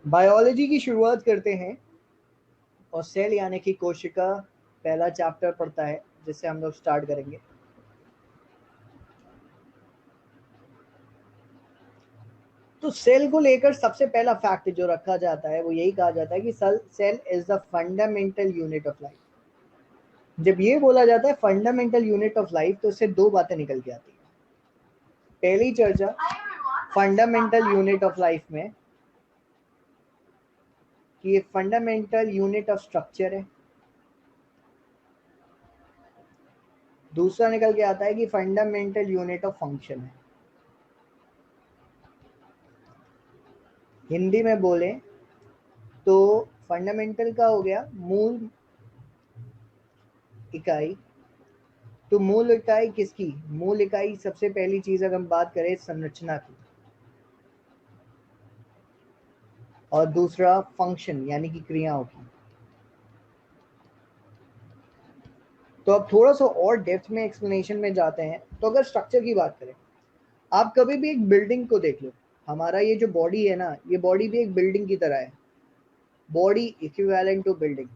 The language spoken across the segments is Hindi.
बायोलॉजी की शुरुआत करते हैं और सेल यानी कि कोशिका पहला चैप्टर पढ़ता है जिससे हम लोग स्टार्ट करेंगे। तो सेल को लेकर सबसे पहला फैक्ट जो रखा जाता है वो यही कहा जाता है कि cell is the fundamental unit of life. जब ये बोला जाता है फंडामेंटल यूनिट ऑफ लाइफ तो उससे दो बातें निकल के आती है। पहली चर्चा फंडामेंटल यूनिट ऑफ लाइफ में कि ये फंडामेंटल यूनिट ऑफ स्ट्रक्चर है। दूसरा निकल के आता है कि फंडामेंटल यूनिट ऑफ फंक्शन है। हिंदी में बोले तो फंडामेंटल का हो गया मूल इकाई। तो मूल इकाई किसकी? मूल इकाई सबसे पहली चीज अगर हम बात करें संरचना की, और दूसरा फंक्शन यानी कि क्रियाओं की। तो अब थोड़ा सा और डेप्थ में एक्सप्लेनेशन में जाते हैं। तो अगर स्ट्रक्चर की बात करें, आप कभी भी एक बिल्डिंग को देख लो, हमारा ये जो बॉडी है ना, ये बॉडी भी एक बिल्डिंग की तरह है। बॉडी इक्विवेलेंट टू बिल्डिंग,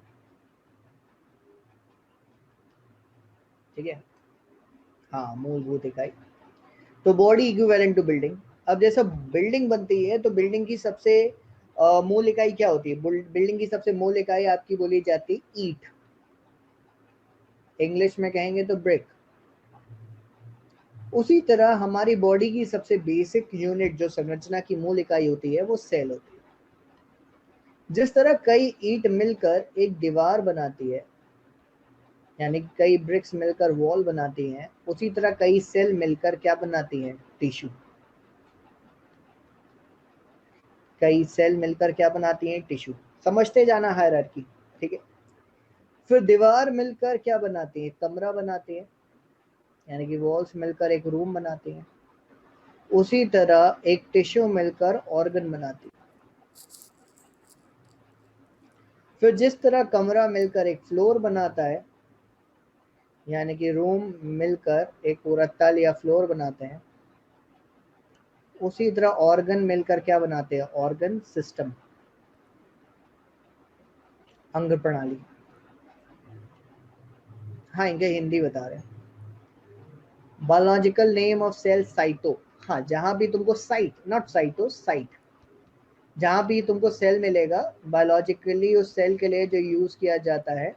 ठीक है। हाँ, मूलभूत इकाई। तो बॉडी इक्विवेलेंट टू बिल्डिंग। अब जैसे बिल्डिंग बनती है तो बिल्डिंग की सबसे मूल इकाई क्या होती है? बिल्डिंग की सबसे मूल इकाई आपकी बोली जाती है ईंट, इंग्लिश में कहेंगे तो ब्रिक। उसी तरह हमारी बॉडी की सबसे बेसिक यूनिट जो संरचना की मूल इकाई होती है वो सेल होती है। जिस तरह कई ईंट मिलकर एक दीवार बनाती है, यानी कई ब्रिक्स मिलकर वॉल बनाती हैं, उसी तरह कई सेल मिलकर क्या बनाती हैं? टिश्यू। कई सेल मिलकर क्या बनाती हैं? टिश्यू। समझते जाना हायरार्की, ठीक है। फिर दीवार मिलकर क्या बनाती है? कमरा बनाती है, यानी कि वॉल्स मिलकर एक रूम बनाती हैं। उसी तरह एक टिश्यू मिलकर ऑर्गन बनाती है। फिर जिस तरह कमरा मिलकर एक फ्लोर बनाता है, यानी कि रूम मिलकर एक पूरा तल या फ्लोर बनाते हैं, उसी तरह ऑर्गन मिलकर क्या बनाते हैं? ऑर्गन सिस्टम, अंग प्रणाली। हाँ, इनके हिंदी बता रहे हैं। Biological name of cell cyto. हाँ, जहां भी तुमको साइट, नॉट साइटो, साइट, जहां भी तुमको सेल मिलेगा बायोलॉजिकली, उस सेल के लिए जो यूज किया जाता है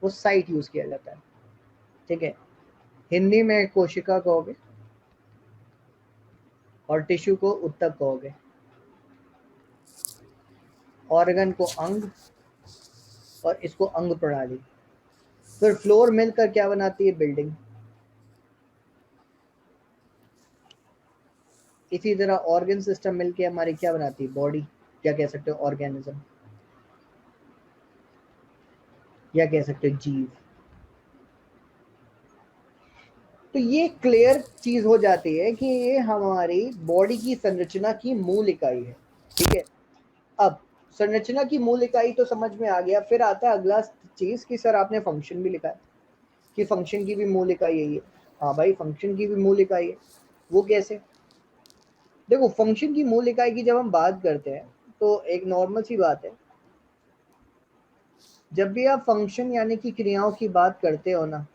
वो साइट यूज किया जाता है, ठीक है। हिंदी में कोशिका कहोगे और टिश्यू को उत्तक कहोगे, ऑर्गन को अंग और इसको अंग प्रणाली। फिर फ्लोर मिलकर क्या बनाती है? बिल्डिंग। इसी तरह ऑर्गन सिस्टम मिलकर हमारी क्या बनाती है? बॉडी, क्या कह सकते हो? ऑर्गेनिज्म, या कह सकते हो जीव। तो ये क्लियर चीज हो जाती है कि ये हमारी बॉडी की संरचना की मूल इकाई है, ठीक है। अब संरचना की मूल इकाई तो समझ में आ गया। फिर आता है अगला चीज कि सर आपने फंक्शन भी लिखा है कि फंक्शन की भी मूल इकाई है ये। हाँ भाई, फंक्शन की भी मूल इकाई है। वो कैसे? देखो, फंक्शन की मूल इकाई की जब हम बात करते हैं तो एक नॉर्मल सी बात है, जब भी आप फंक्शन यानी कि क्रियाओं की बात करते हो ना,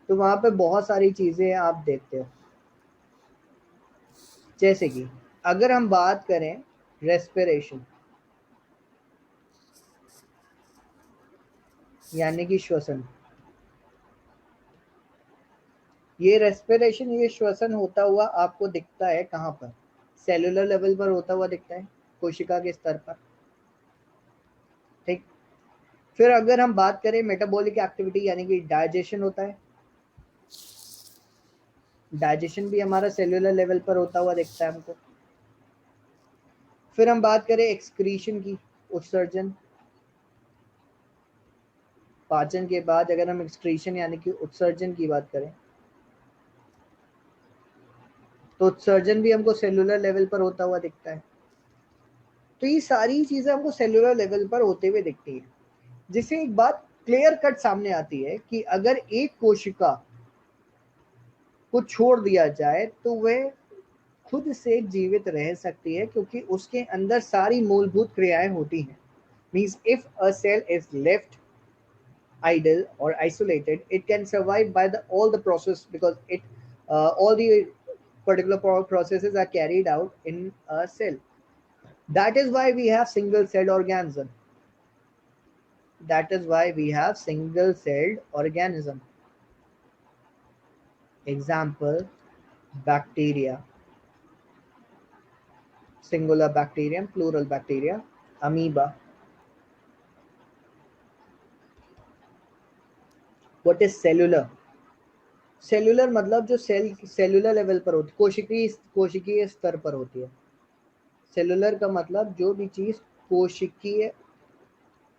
तो वहां पे बहुत सारी चीजें आप देखते हो। जैसे कि अगर हम बात करें रेस्पिरेशन, यानी कि श्वसन। ये रेस्पिरेशन, ये श्वसन होता हुआ आपको दिखता है कहाँ पर? सेलुलर लेवल पर होता हुआ दिखता है, कोशिका के स्तर पर, ठीक। फिर अगर हम बात करें मेटाबॉलिक एक्टिविटी, यानी कि डाइजेशन होता है, डाइजेशन भी हमारा सेलुलर लेवल पर होता हुआ दिखता है हमको। फिर हम बात करें एक्सक्रीशन की, उत्सर्जन। पाचन के बाद अगर हम एक्सक्रीशन यानी कि उत्सर्जन की बात करें, तो उत्सर्जन भी हमको सेलुलर लेवल पर होता हुआ दिखता है। तो ये सारी चीजें हमको सेलुलर लेवल पर होते हुए दिखती है, जिससे एक बात क्लियर कट सामने आती है कि अगर एक कोशिका को छोड़ दिया जाए तो वह खुद से जीवित रह सकती है क्योंकि उसके अंदर सारी मूलभूत क्रियाएं होती हैं. Means if a cell is left idle or isolated, it can survive by all the process because all the particular processes are carried out in a cell. That is why we have single celled organism. That is why we have single celled organism. Example, bacteria, singular bacterium, plural bacteria, amoeba. What is cellular? Cellular मतलब जो सेल्यूलर लेवल पर होती है, कोशिकीय स्तर पर होती है. सेल्यूलर का मतलब जो भी चीज कोशिकीय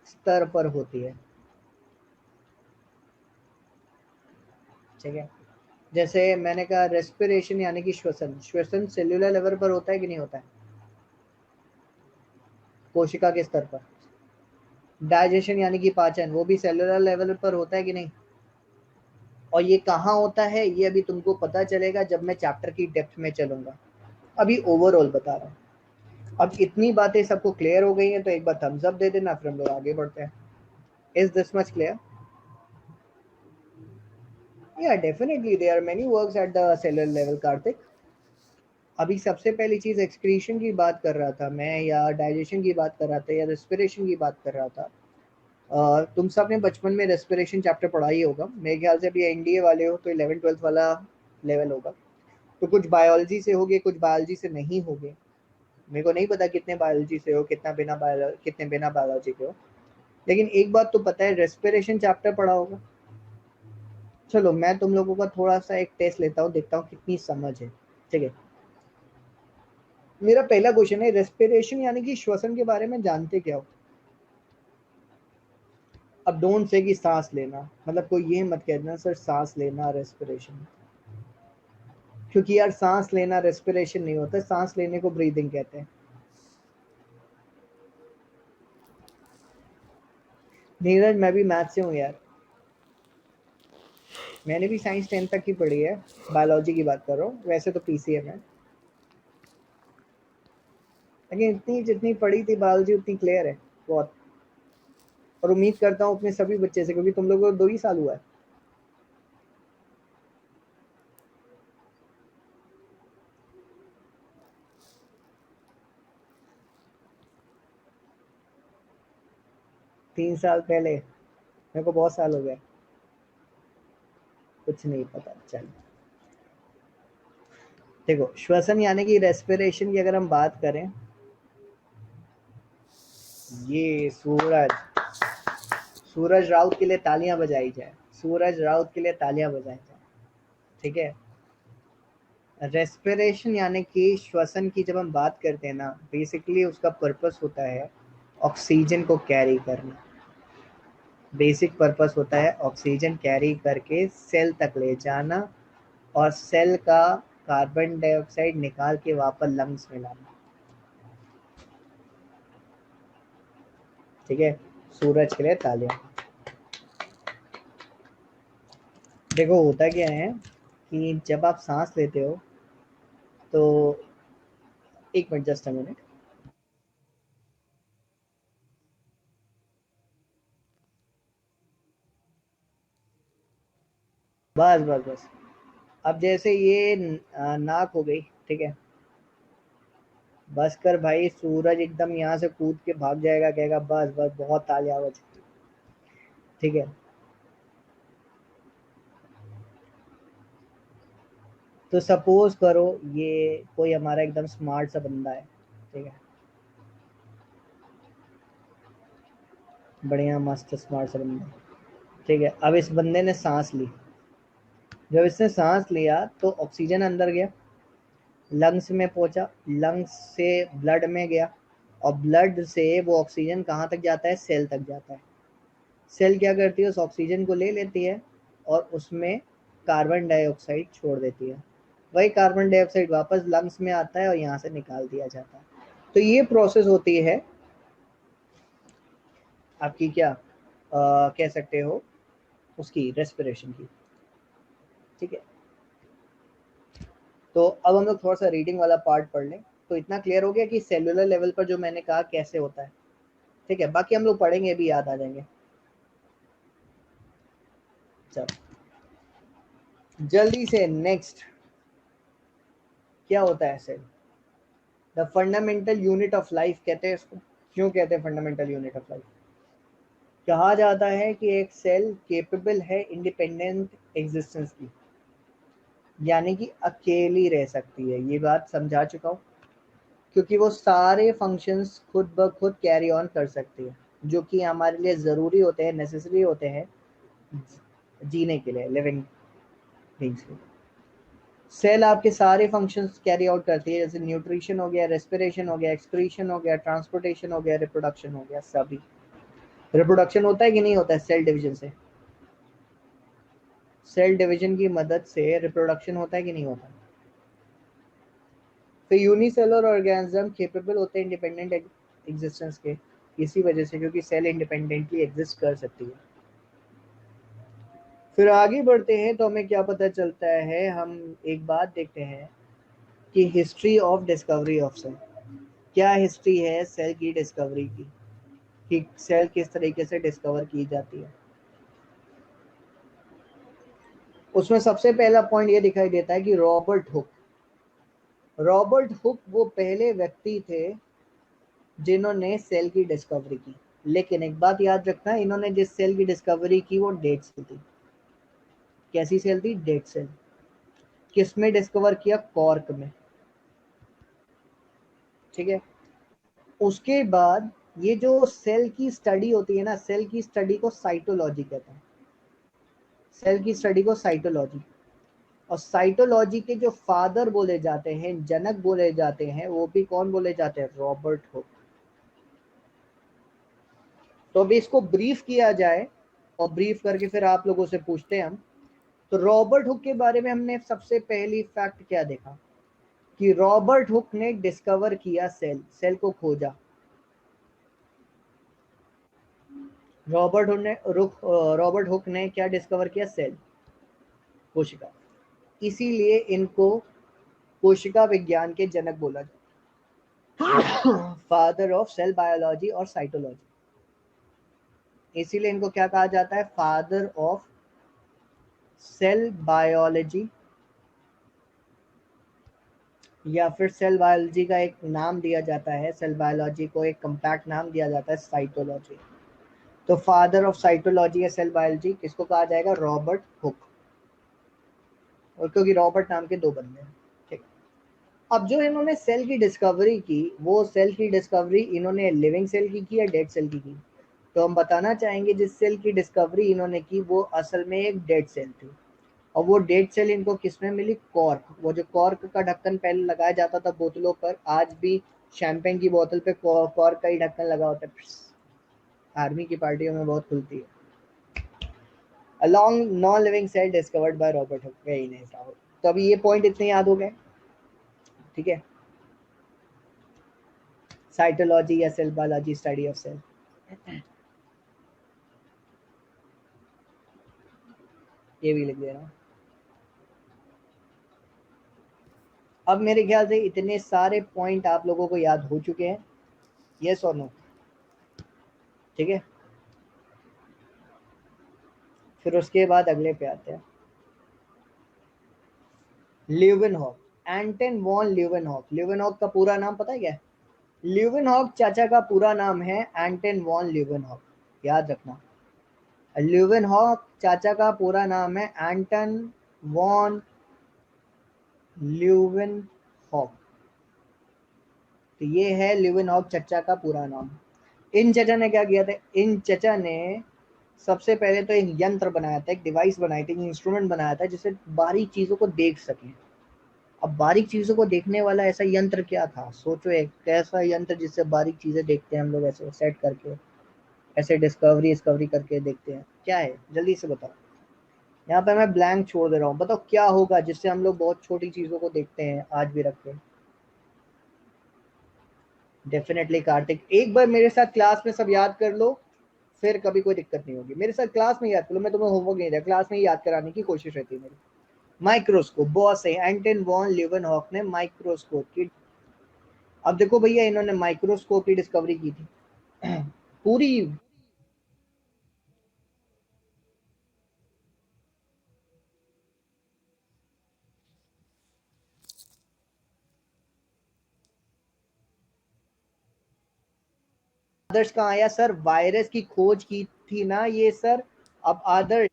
स्तर पर होती है. ठीक है. जैसे मैंने कहा रेस्पिरेशन यानी कि श्वसन. श्वसन सेल्यूलर लेवल पर होता है कि नहीं होता है? कोशिका के स्तर पर. डाइजेशन यानी कि पाचन, वो भी सेल्यूलर लेवल पर होता है कि नहीं? और ये कहाँ होता है ये अभी तुमको पता चलेगा जब मैं चैप्टर की डेप्थ में चलूंगा. अभी ओवरऑल बता रहा हूँ. अब इतनी बातें सबको क्लियर हो गई हैं तो एक बार थम्स अप दे देना, फिर हम लोग आगे बढ़ते हैं. Is this much clear? या definitely there are many works at the cellular level. Kartik, अभी सबसे पहली चीज एक्सक्रीशन की बात कर रहा था मैं, या डाइजेशन की बात कर रहा था, या रेस्पिरेशन की बात कर रहा था. तुम सब ने बचपन में रेस्पिरेशन चैप्टर पढ़ा ही होगा मेरे ख्याल से. अभी एनडीए वाले हो तो 11th 12th वाला लेवल होगा. तो कुछ बायोलॉजी से होगे, कुछ बायोलॉजी से नहीं होगे. मेरे को नहीं पता कितने बायोलॉजी से हो, कितने बिना बायोलॉजी के हो. लेकिन एक बात तो पता है, रेस्पिरेशन चैप्टर पढ़ा होगा. चलो मैं तुम लोगों का थोड़ा सा एक टेस्ट लेता हूँ, देखता हूँ कितनी समझ है. ठीक है. मेरा पहला क्वेश्चन है, रेस्पिरेशन यानी कि श्वसन के बारे में जानते क्या हो? अब डोंट से कि सांस लेना, मतलब कोई ये मत कह देना सर सांस लेना रेस्पिरेशन, क्योंकि यार सांस लेना रेस्पिरेशन नहीं होता. सांस लेने को ब्रीदिंग कहते हैं. नीरज मैं भी मैथ से हूँ यार. मैंने भी साइंस 10th तक की पढ़ी है. बायोलॉजी की बात कर रहा हूँ, वैसे तो पीसीएम है. लेकिन इतनी जितनी पढ़ी थी बायोलॉजी उतनी क्लियर है बहुत. और उम्मीद करता हूँ अपने सभी बच्चे से, क्योंकि तुम लोगों को 2 ही साल हुआ है. तीन साल पहले, मेरे को बहुत साल हो गए. कुछ नहीं पता. चल देखो, श्वसन यानी कि रेस्पिरेशन की अगर हम बात करें, ये सूरज राउत के लिए तालियां बजाई जाए. सूरज राउत के लिए तालियां बजाई जाए. ठीक है. रेस्पिरेशन यानी कि श्वसन की जब हम बात करते हैं ना, बेसिकली उसका पर्पस होता है ऑक्सीजन को कैरी करना. बेसिक पर्पस होता है ऑक्सीजन कैरी करके सेल तक ले जाना और सेल का कार्बन डाइऑक्साइड निकाल के वापस लंग्स में लाना. ठीक है. सूरज के लिए तालियां. देखो होता क्या है कि जब आप सांस लेते हो तो, एक मिनट, जस्ट अ मिनट. बस बस बस. अब जैसे ये नाक हो गई. ठीक है. बस कर भाई, सूरज एकदम यहाँ से कूद के भाग जाएगा, कहेगा बस बस बहुत तालियां बज. ठीक है. तो सपोज करो ये कोई हमारा एकदम स्मार्ट सा बंदा है. ठीक है. बढ़िया मस्त स्मार्ट सा बंदा. ठीक है. अब इस बंदे ने सांस ली. जब इसने सांस लिया तो ऑक्सीजन अंदर गया, लंग्स में पहुंचा, लंग्स से ब्लड में गया, और ब्लड से वो ऑक्सीजन कहाँ तक जाता है? सेल तक जाता है. सेल क्या करती है? उस ऑक्सीजन को ले लेती है और उसमें कार्बन डाइऑक्साइड छोड़ देती है. वही कार्बन डाइऑक्साइड वापस लंग्स में आता है और यहाँ से निकाल दिया जाता है. तो ये प्रोसेस होती है आपकी, क्या कह सकते हो, उसकी रेस्पिरेशन की. ठीक है. तो अब हम लोग थोड़ा सा रीडिंग वाला पार्ट पढ़ लें। तो इतना क्लियर हो गया कि सेलुलर लेवल पर जो मैंने कहा कैसे होता है, ठीक है। बाकी हम लोग पढ़ेंगे भी, याद आ जाएंगे। चलो जल्दी से नेक्स्ट, क्या होता है cell? The fundamental unit of life कहते हैं इसको। क्यों कहते हैं फंडामेंटल यूनिट ऑफ लाइफ? कहा जाता है कि एक सेल केपेबल है इंडिपेंडेंट एग्जिस्टेंस की, यानी कि अकेली रह सकती है। ये बात समझा चुका हूँ, क्योंकि वो सारे फंक्शंस खुद ब खुद कैरी ऑन कर सकती है, जो कि हमारे लिए ज़रूरी होते हैं, नेसेसरी होते हैं जीने के लिए, लिविंग बींग्स के लिए। सेल आपके सारे फंक्शंस कैरी आउट करती है, जैसे न्यूट्रिशन हो गया, रेस्पिरेशन हो गया, एक्सक्रीशन हो गया, ट्रांसपोर्टेशन हो गया, रिप्रोडक्शन हो गया। सभी रिप्रोडक्शन होता है कि नहीं होता है सेल डिवीजन से? सेल डिवीजन की मदद से रिप्रोडक्शन होता है कि नहीं होता? तो यूनिसेलुलर ऑर्गेनिज्म केपेबल होते हैं इंडिपेंडेंट एग्जिस्टेंस के, इसी वजह से, क्योंकि सेल इंडिपेंडेंटली एग्जिस्ट कर सकती है। फिर आगे बढ़ते हैं तो हमें क्या पता चलता है, हम एक बात देखते हैं कि history of discovery of cell. क्या हिस्ट्री है सेल की डिस्कवरी की, कि सेल किस तरीके से डिस्कवर की जाती है। उसमें सबसे पहला पॉइंट ये दिखाई देता है कि रॉबर्ट हुक वो पहले व्यक्ति थे जिन्होंने सेल की डिस्कवरी की। लेकिन एक बात याद रखना, इन्होंने जिस सेल की डिस्कवरी की वो डेड सेल थी। कैसी सेल थी? Dead cell. किस में डिस्कवर किया? कॉर्क में, ठीक है। उसके बाद ये जो सेल की स्टडी होती है ना, सेल की स्टडी को साइटोलॉजी कहते हैं। सेल की स्टडी को साइटोलॉजी, और साइटोलॉजी के जो फादर बोले जाते हैं, जनक बोले जाते हैं, वो भी कौन बोले जाते हैं? Robert Hooke. तो अभी इसको ब्रीफ किया जाए, और ब्रीफ करके फिर आप लोगों से पूछते हैं हम। तो रॉबर्ट हुक के बारे में हमने सबसे पहली फैक्ट क्या देखा, कि रॉबर्ट हुक ने डिस्कवर किया सेल, सेल को खोजा। रॉबर्ट हुक ने क्या डिस्कवर किया? सेल, कोशिका। इसीलिए इनको कोशिका विज्ञान के जनक बोला जाता, फादर ऑफ सेल बायोलॉजी और साइटोलॉजी। इसीलिए इनको क्या कहा जाता है? फादर ऑफ सेल बायोलॉजी, या फिर सेल बायोलॉजी का एक नाम दिया जाता है, सेल बायोलॉजी को एक कंपैक्ट नाम दिया जाता है साइटोलॉजी। तो फादर ऑफ साइटोलॉजी या सेल बायोलॉजी किसको कहा जाएगा? Robert Hooke. और क्योंकि रॉबर्ट नाम के दो बंदे हैं, ठीक। अब जो इन्होंने सेल की डिस्कवरी की, वो सेल की डिस्कवरी इन्होंने लिविंग सेल की या डेड सेल की? तो हम बताना चाहेंगे जिस सेल की डिस्कवरी इन्होंने की वो असल में एक डेड सेल थी। और वो डेड सेल इनको किसमें मिली? कॉर्क। वो जो कॉर्क का ढक्कन पहले लगाया जाता था बोतलों पर, आज भी शैंपेन की बोतल पे कॉर्क का ही ढक्कन लगा होता है। आर्मी की पार्टियों में बहुत खुलती है। Along non living cell discovered by Robert Hooke. Very nice. तो अभी ये पॉइंट इतने याद हो गए, ठीक है। साइटोलॉजी या cell biology, study of cell. ये भी लिख दे रहा हूँ। अब मेरे ख्याल से इतने सारे पॉइंट आप लोगों को याद हो चुके हैं, यस और नो? ठीक है, फिर उसके बाद अगले पे आते हैं। ल्यूवेनहॉक, एंटन वॉन ल्यूवेनहॉक। ल्यूवेनहॉक का पूरा नाम पता है क्या है? ल्यूवेनहॉक चाचा का पूरा नाम है एंटन वॉन ल्यूवेनहॉक, याद रखना। ल्यूवेनहॉक चाचा का पूरा नाम है एंटन वॉन ल्यूवेनहॉक। तो ये है ल्यूवेनहॉक चचा का पूरा नाम। इन चचा ने क्या किया था? इन चचा ने सबसे पहले तो एक यंत्र बनाया था, एक डिवाइस बनाई थी, इंस्ट्रूमेंट बनाया था जिससे बारीक चीजों को देख सके। अब बारीक चीजों को देखने वाला ऐसा यंत्र क्या था? सोचो, एक ऐसा यंत्र जिससे बारीक चीजें देखते हैं हम लोग, ऐसे सेट करके, ऐसे डिस्कवरी करके देखते हैं। क्या है जल्दी से बताओ। यहाँ पे मैं ब्लैंक छोड़ दे रहा हूँ, बताओ क्या होगा जिससे हम लोग बहुत छोटी चीजों को देखते हैं आज भी रख के? डेफिनेटली कार्तिक, एक बार मेरे साथ क्लास में सब याद कर लो, फिर कभी कोई दिक्कत नहीं होगी। मेरे साथ क्लास में याद कर लो, मैं तुम्हें होमवर्क नहीं दिया, क्लास में याद कराने की कोशिश रहती है मेरी। माइक्रोस्कोप, बहुत सही, एंटन वॉन लीeuwenhoek ने माइक्रोस्कोप की। अब देखो भैया, इन्होंने माइक्रोस्कोप की डिस्कवरी की थी पूरी। आदर्श कहाँ आया सर? वायरस की खोज की थी ना ये सर। अब आदर्श,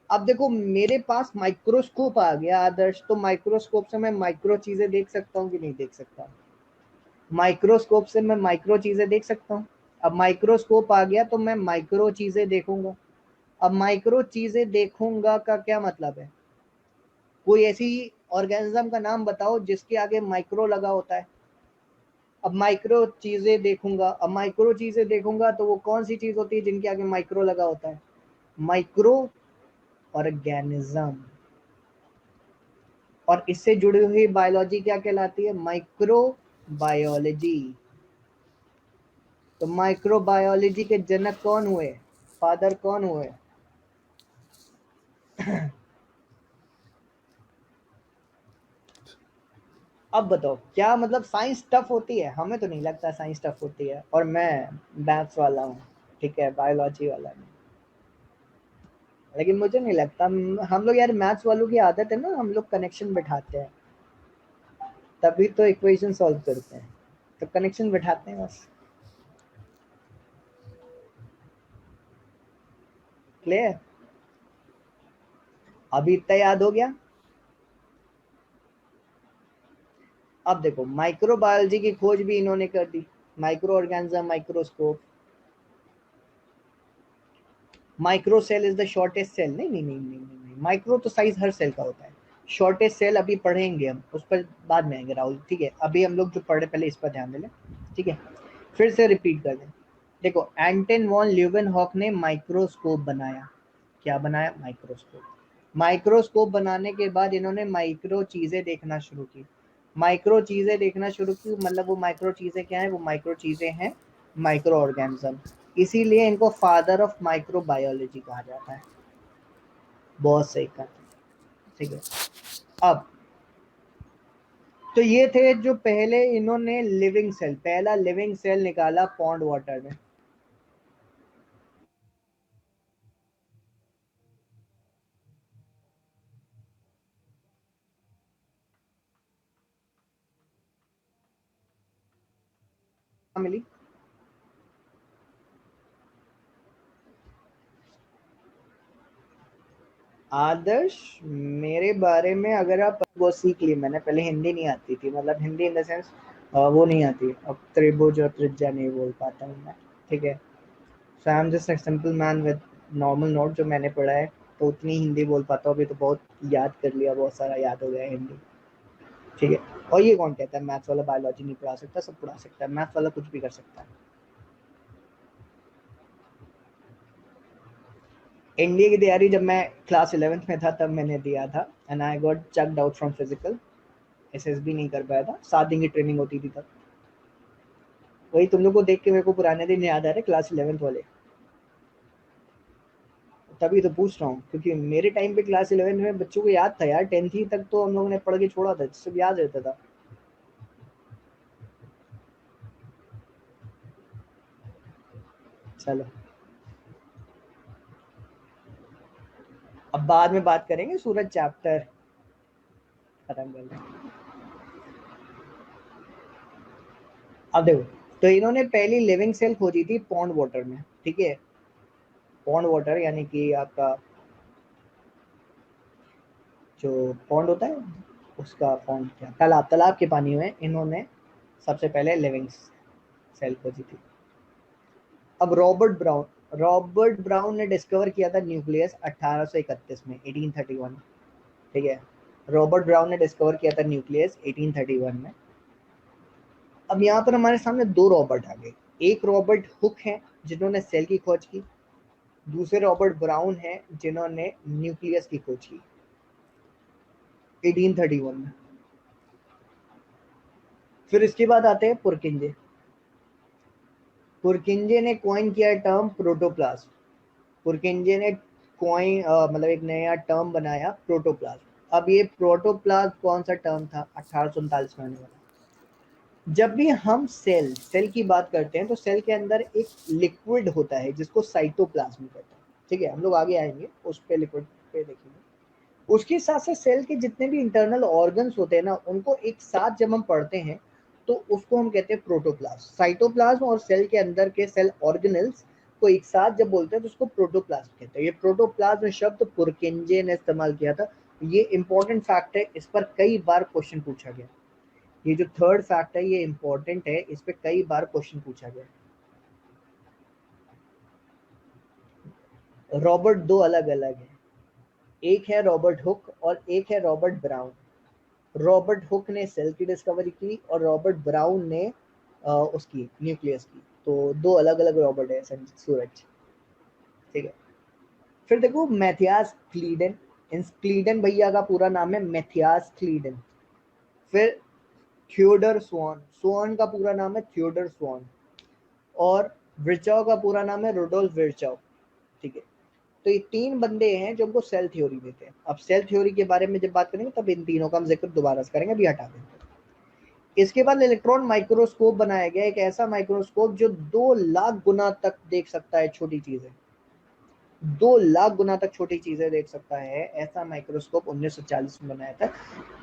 अब देखो मेरे पास माइक्रोस्कोप आ गया आदर्श, तो माइक्रोस्कोप से मैं माइक्रो चीजें देख सकता हूँ कि नहीं देख सकता? माइक्रोस्कोप से मैं माइक्रो चीजें देख सकता हूँ। अब माइक्रोस्कोप आ गया तो मैं माइक्रो चीजें देखूंगा। अब माइक्रो चीजें देखूंगा का क्या मतलब है? कोई ऐसी ऑर्गेनिज्म का नाम बताओ जिसके आगे माइक्रो लगा होता है। अब माइक्रो चीजें देखूंगा, अब माइक्रो चीजें देखूंगा तो वो कौन सी चीज होती है जिनके आगे माइक्रो लगा होता है? Micro organism. और इससे जुड़ी हुई बायोलॉजी क्या कहलाती है? Micro biology. तो माइक्रोबायोलॉजी के जनक कौन हुए? फादर कौन हुए? अब बताओ, क्या मतलब साइंस टफ होती है? हमें तो नहीं लगता साइंस टफ होती है, और मैं मैथ्स वाला हूँ, ठीक है, बायोलॉजी वाला नहीं। लेकिन मुझे नहीं लगता, हम लोग यार मैथ्स वालों की आदत है ना, हम लोग कनेक्शन बिठाते हैं, तभी तो इक्वेशन सॉल्व करते हैं, तो कनेक्शन बिठाते हैं बस। क्लियर? अभी इतना याद हो गया। अब देखो, माइक्रोबायोलॉजी की खोज भी इन्होंने कर दी। Micro organism, microscope. Micro cell is the shortest cell. नहीं नहीं नहीं नहीं नहीं, माइक्रो तो साइज हर सेल का होता है। शॉर्टेस्ट सेल अभी पढ़ेंगे हम, उस पर बाद में आएंगे राहुल, ठीक है? अभी हम लोग जो पढ़े पहले इस पर ध्यान दे लें, ठीक है? फिर से रिपीट कर दें। देखो, एंटन वॉन ल्यूवेनहॉक ने माइक्रोस्कोप बनाया। क्या बनाया? माइक्रोस्कोप। माइक्रोस्कोप बनाने के बाद इन्होंने माइक्रो चीजें देखना शुरू की। माइक्रो चीजें देखना शुरू की, मतलब वो माइक्रो चीजें क्या है? वो माइक्रो चीजें हैं माइक्रो ऑर्गेनिज्म। इसीलिए इनको फादर ऑफ माइक्रोबायोलॉजी कहा जाता है। बहुत सही कहा, ठीक है। अब तो ये थे जो पहले इन्होंने लिविंग सेल, पहला लिविंग सेल निकाला पॉन्ड वाटर में। मिली आदर्श, मेरे बारे में अगर आप, वो सीख ली मैंने, पहले हिंदी नहीं आती थी, मतलब हिंदी इन द सेंस वो नहीं आती। अब त्रिभुज और त्रिज्या नहीं बोल पाता हूँ मैं, ठीक है? So I am just simple man with normal note जो मैंने पढ़ा है, तो उतनी हिंदी बोल पाता हूँ। अभी तो बहुत याद कर लिया, बहुत सारा याद हो गया हिंदी, ठीक है? और ये कौन कहता है मैथ्स वाला बायोलॉजी नहीं पढ़ा सकता? सब पढ़ा सकता है, मैथ्स वाला कुछ भी कर सकता है। एनडीए की तैयारी जब मैं क्लास 11th में था तब मैंने दिया था, and I got chucked out from physical. SSB नहीं कर पाया था, 7 दिन की ट्रेनिंग होती थी तब। वही तुम लोग को देख के मेरे को पुराने दिन याद आ रहे, क्लास 11th वाले। तभी तो पूछ रहा हूँ, क्योंकि मेरे टाइम पे क्लास 11 में बच्चों को याद था यार, 10th तक तो हम लोगों ने पढ़ के छोड़ा था, सब याद रहता था। चलो, अब बाद में बात करेंगे, सूरज चैप्टर खत्म कर लेंगे। अब देखो, तो इन्होंने पहली लिविंग सेल खोजी थी पॉन्ड वाटर में, ठीक है? पॉन्ड वाटर यानी कि आपका जो पॉन्ड होता है, उसका पॉन्ड क्या, तालाब, तालाब के पानी में इन्होंने सबसे पहले लिविंग सेल खोजी थी। अब रॉबर्ट ब्राउन ने डिस्कवर किया था न्यूक्लियस 1831 में, 1831, ठीक है? रॉबर्ट ब्राउन ने डिस्कवर किया था न्यूक्लियस 1831 में। अब यहाँ पर हमारे सामने दो रॉबर्ट आ गए। एक रॉबर्ट हुक है जिन्होंने सेल की खोज की, दूसरे रॉबर्ट ब्राउन है जिन्होंने न्यूक्लियस की खोज की 1831 में। फिर इसके बाद आते हैं पुरकिंजे। पुरकिंजे ने कॉइन किया टर्म प्रोटोप्लाज्म। पुरकिंजे ने कॉइन मतलब एक नया टर्म बनाया प्रोटोप्लाज्म। अब ये प्रोटोप्लाज्म कौन सा टर्म था? 1839 में आने वाला। जब भी हम सेल की बात करते हैं तो सेल के अंदर एक लिक्विड होता है जिसको साइटोप्लाज्म कहते हैं। ठीक है, हम लोग आगे आएंगे उस पे, लिक्विड पे देखेंगे। उसके साथ साथ सेल के जितने भी इंटरनल ऑर्गन्स होते हैं ना, उनको एक साथ जब हम पढ़ते हैं तो उसको हम कहते हैं प्रोटोप्लाज्म। साइटोप्लाज्म और सेल के अंदर के सेल ऑर्गेनल्स को एक साथ जब बोलते हैं तो उसको प्रोटोप्लाज्म कहते हैं। ये प्रोटोप्लाज्म शब्द पुरकिंजे ने इस्तेमाल किया था। ये इंपॉर्टेंट फैक्ट है, इस पर कई बार क्वेश्चन पूछा गया। ये जो थर्ड फैक्ट है ये इंपॉर्टेंट है, इस पे कई बार क्वेश्चन पूछा गया। रॉबर्ट दो अलग अलग है, एक है रॉबर्ट हुक और एक है रॉबर्ट ब्राउन। रॉबर्ट हुक ने सेल की डिस्कवरी की और रॉबर्ट ब्राउन ने उसकी न्यूक्लियस की। तो दो अलग अलग रॉबर्ट है सूरज। ठीक है, फिर देखो मैथियास क्लीडन। इन क्लीडन भैया का पूरा नाम है मैथियास क्लीडन। फिर थियोडर स्वान, स्वान का पूरा नाम है थियोडर स्वान। और विर्चाव का पूरा नाम है रुडोल्फ विर्चाव। ठीक है, तो ये तीन बंदे हैं जो हमको सेल थ्योरी देते हैं। अब सेल थ्योरी के बारे में जब बात करेंगे तब इन तीनों का हम जिक्र दोबारा से करेंगे, अभी हटा देंगे। इसके बाद इलेक्ट्रॉन माइक्रोस्कोप बनाया गया, एक ऐसा माइक्रोस्कोप जो 2 लाख गुना तक देख सकता है छोटी चीजें। 2 लाख गुना तक छोटी चीजें देख सकता है, ऐसा माइक्रोस्कोप 1940 में बनाया था।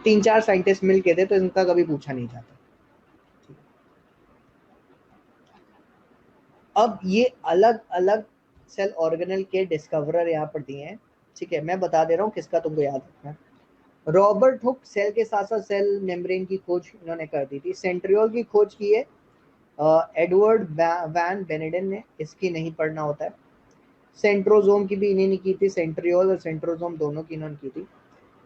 3-4 साइंटिस्ट मिल के थे, तो इनका कभी पूछा नहीं जाता। अब ये अलग अलग सेल ऑर्गेनल के डिस्कवरर यहाँ पर दिए हैं। ठीक है, मैं बता दे रहा हूँ किसका तुमको याद रखना है। रॉबर्ट हुक सेल के साथ साथ सेल मेम्ब्रेन की खोज इन्होंने कर दी थी। सेंट्रियोल की खोज की है एडवर्ड वैन बेनेडन ने, इसकी नहीं पढ़ना होता है। सेंट्रोजोम की भी इन्हीं ने की थी, सेंट्रियोल और सेंट्रोजोम दोनों की इन्होंने की थी।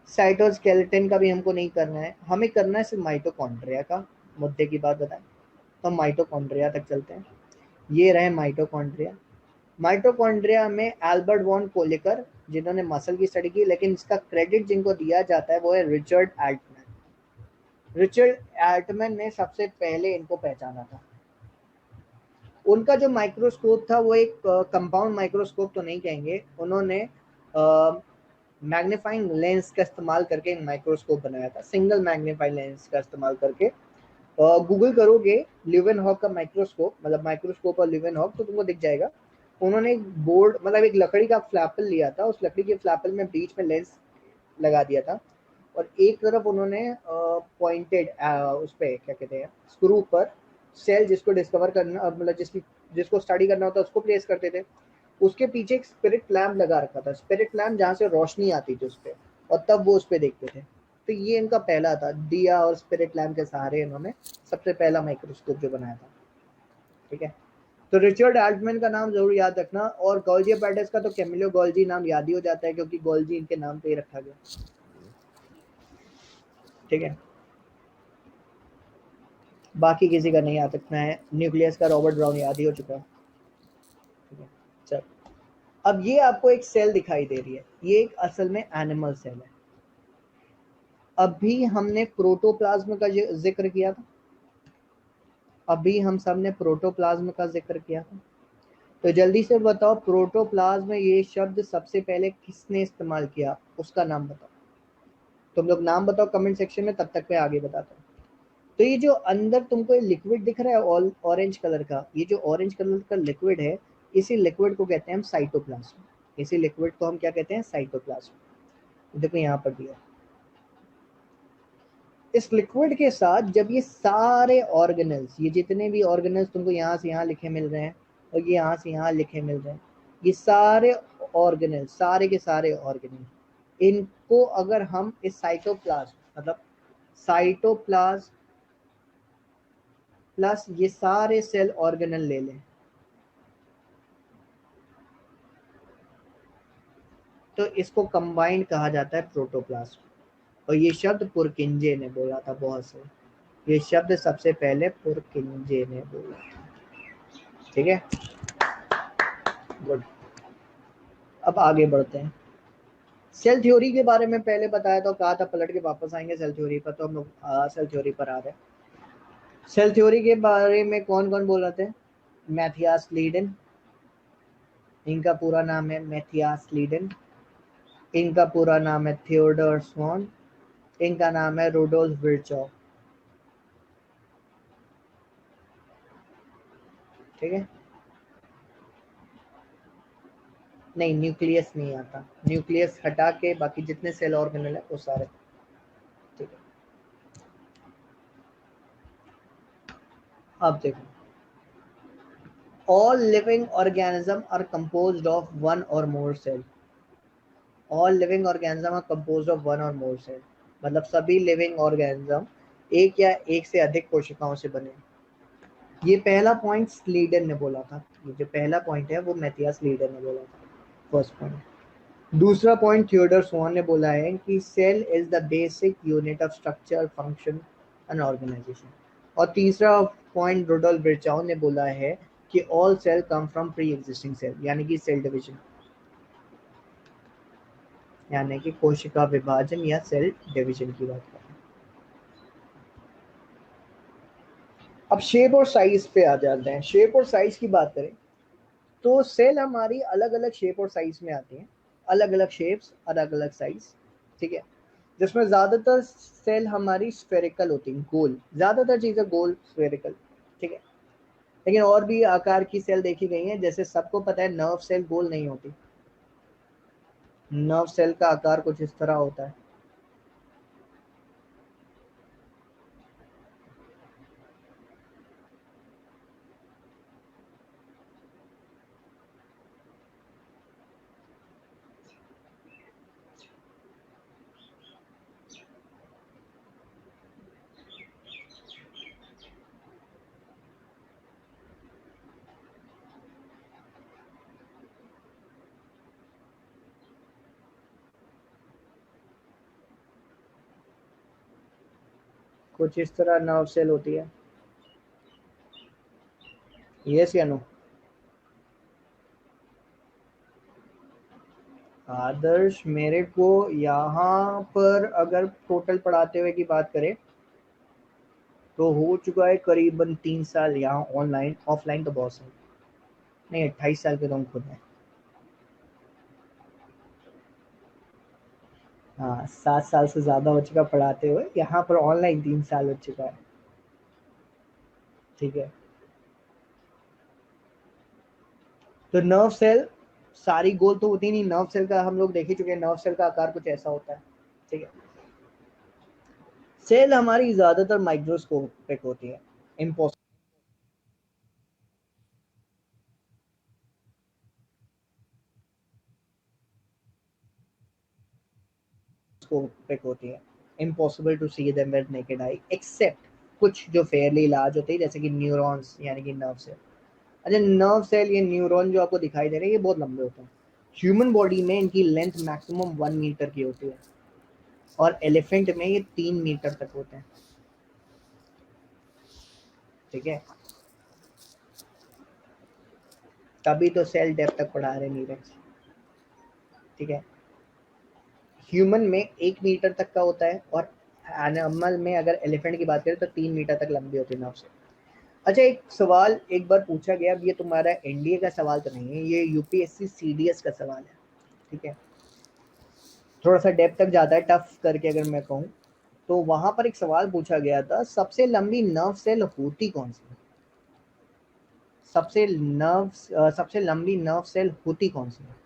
साइटोस्केलेटन का भी हमको नहीं करना है, हमें करना है सिर्फ माइटोकॉन्ड्रिया का। मुद्दे की बात बताएं तो हम माइटोकॉन्ड्रिया तक चलते हैं। ये रहे माइटोकॉन्ड्रिया। माइटोकॉन्ड्रिया में एल्बर्ट वॉन कोलेकर, जिन्होंने मसल की स्टडी की, लेकिन इसका क्रेडिट जिनको दिया जाता है वो है रिचर्ड एल्टमैन। रिचर्ड एल्टमैन ने सबसे पहले इनको पहचाना था। उनका जो माइक्रोस्कोप था वो एक कंपाउंड माइक्रोस्कोप तो नहीं कहेंगे, उन्होंने मैग्नीफाइंग लेंस का इस्तेमाल करके एक माइक्रोस्कोप बनाया था, सिंगल मैग्नीफाइंग लेंस का इस्तेमाल करके। गूगल करोगे ल्यूवेनहॉक का माइक्रोस्कोप, मतलब माइक्रोस्कोप और ल्यूवेनहॉक, तो तुमको दिख जाएगा। उन्होंने एक बोर्ड, मतलब एक लकड़ी का फ्लैपल लिया था, उस लकड़ी के फ्लैपल में बीच में लेंस लगा दिया था और एक तरफ उन्होंने पॉइंटेड उस पर क्या कहते हैं स्क्रू पर सेल जिसको डिस्कवर करना, मतलब जिसको स्टडी करना होता है उसको प्लेस करते थे। उसके पीछे एक स्पिरिट लैम्प लगा रखा था, स्पिरिट लैम्प जहाँ से रोशनी आती थी उस पर, और तब वो उस पर देखते थे। तो ये इनका पहला था, दिया और स्पिरिट लैम्प के सहारे इन्होंने सबसे पहला माइक्रोस्कोप जो बनाया था। ठीक है, तो रिचर्ड एल्टमैन का नाम जरूर याद रखना, और गोल्जी पैटेस का तो कैमिलो गोल्जी नाम याद ही हो जाता है क्योंकि गोल्जी इनके नाम पे ही रखा गया। ठीक है, बाकी किसी का नहीं याद रखना है। न्यूक्लियस का रॉबर्ट ब्राउन याद ही हो चुका है। ठीक है, चल अब ये आपको एक सेल दिखाई दे रही है, ये एक असल में एनिमल सेल है। अभी हमने प्रोटोप्लाज्म का जिक्र किया था, अभी हम सब ने प्रोटोप्लाज्म का जिक्र किया था। तो जल्दी से बताओ प्रोटोप्लाज्म ये शब्द सबसे पहले किसने इस्तेमाल किया, उसका नाम बताओ। तुम लोग नाम बताओ कमेंट सेक्शन में, तब तक मैं आगे बताता हूँ। तो ये जो अंदर तुमको लिक्विड दिख रहा है ऑरेंज कलर का, ये जो ऑरेंज कलर का लिक्विड है, इसी लिक्विड को कहते हैं हम साइटोप्लाज्म। इसी लिक्विड को हम क्या कहते हैं? साइटोप्लाज्म। देखो यहाँ पर दिया, इस लिक्विड के साथ जब ये सारे ऑर्गेनल्स, ये जितने भी ऑर्गेनल्स तुमको यहाँ से यहाँ लिखे मिल रहे हैं और ये यहाँ से यहाँ लिखे मिल रहे हैं, ये सारे ऑर्गेनल, सारे के सारे ऑर्गेनल, इनको अगर हम इस साइटोप्लाज्म, मतलब साइटोप्लाज्म प्लस ये सारे सेल ऑर्गेनल ले लें, तो इसको कंबाइंड कहा जाता है प्रोटोप्लाज्म। और ये शब्द पुरकिंजे ने बोला था, बहुत से ये शब्द सबसे पहले पुरकिंजे ने बोला। ठीक है, गुड। अब आगे बढ़ते हैं। सेल थ्योरी के बारे में पहले बताया तो कहा था पलट के वापस आएंगे सेल थ्योरी पर, तो हम लोग सेल थ्योरी पर आ रहे हैं। सेल थ्योरी के बारे में कौन कौन बोल रहे थे? मैथियास लीडन, इनका पूरा नाम है मैथियास लीडन। इनका पूरा नाम है थियोडोर स्वॉन, इनका नाम है रुडोल्फ विर्चॉव। ठीक है, नहीं न्यूक्लियस नहीं आता, न्यूक्लियस हटा के बाकी जितने सेल ऑर्गेनल है वो सारे। ठीक है, अब देखो, all living organisms are composed of one or more cell। all living organisms are composed of one or more cell, मतलब सभी लिविंग ऑर्गेनिज्म एक या एक से अधिक कोशिकाओं से बने। ये पहला पॉइंट स्लीडन ने बोला था, ये जो पहला पॉइंट है वो मैथियास स्लीडन ने बोला था, फर्स्ट पॉइंट। दूसरा पॉइंट थियोडोर स्वॉन ने बोला है कि cell is the basic unit of structure, function and organisation. और तीसरा पॉइंट रुडोल्फ विर्चॉव ने बोला है कि all cell come from pre existing cell, यानी कि सेल डिवीजन, यानी कि कोशिका विभाजन या सेल डिवीजन की बात करें। अब शेप और साइज पे आ जाते हैं। शेप और साइज की बात करें तो सेल हमारी अलग अलग शेप और साइज में आती हैं, अलग अलग शेप्स, अलग अलग साइज। ठीक है, जिसमें ज्यादातर सेल हमारी स्फेरिकल होती हैं, गोल, ज्यादातर चीजें गोल स्फेरिकल। ठीक है, लेकिन और भी आकार की सेल देखी गई हैं, जैसे सबको पता है नर्व सेल गोल नहीं होती, नर्व सेल का आकार कुछ इस तरह होता है। कुछ इस तरह नर्व सेल होती है। यस या नो? आदर्श, मेरे को यहाँ पर अगर टोटल पढ़ाते हुए की बात करें तो हो चुका है करीबन 3 साल यहाँ ऑनलाइन, ऑफलाइन तो बहुत साल, नहीं 28 साल के तो हम खुद हैं। हाँ, 7 साल से ज्यादा हो चुका पढ़ाते हुए, यहाँ पर ऑनलाइन 3 साल हो चुका है। ठीक है, तो नर्व सेल सारी गोल तो होती नहीं, नर्व सेल का हम लोग देख ही चुके हैं, नर्व सेल का आकार कुछ ऐसा होता है। ठीक है, सेल हमारी ज्यादातर माइक्रोस्कोपिक होती है, इम्पोसिबल होती है, impossible to see them with naked eye, except कुछ जो फेयरली लार्ज होते हैं, जैसे कि न्यूरॉन्स यानी कि नर्व सेल। अच्छा, नर्व सेल, ये न्यूरॉन जो आपको दिखाई दे रहे हैं, ये बहुत लंबे होते हैं। ह्यूमन बॉडी में इनकी लेंथ मैक्सिमम 1 मीटर की होती है, और एलिफेंट में ये 3 मीटर तक होते हैं। ठीक है, तभी तो सेल डेप्थ तक पढ़ा रहे नीरज। ठीक है, ह्यूमन में 1 मीटर तक का होता है, और एनिमल में अगर एलिफेंट की बात करें तो 3 मीटर तक लंबी होती है नर्व सेल। अच्छा, एक सवाल एक बार पूछा गया, अब ये तुम्हारा एनडीए का सवाल तो नहीं है, ये यूपीएससी सीडीएस का सवाल है। ठीक है, थोड़ा सा डेप्थ तक जाता है, टफ करके अगर मैं कहूँ तो वहां पर एक सवाल पूछा गया था, सबसे लंबी नर्व सेल होती कौन सी है? सबसे लंबी नर्व सेल होती कौन सी है?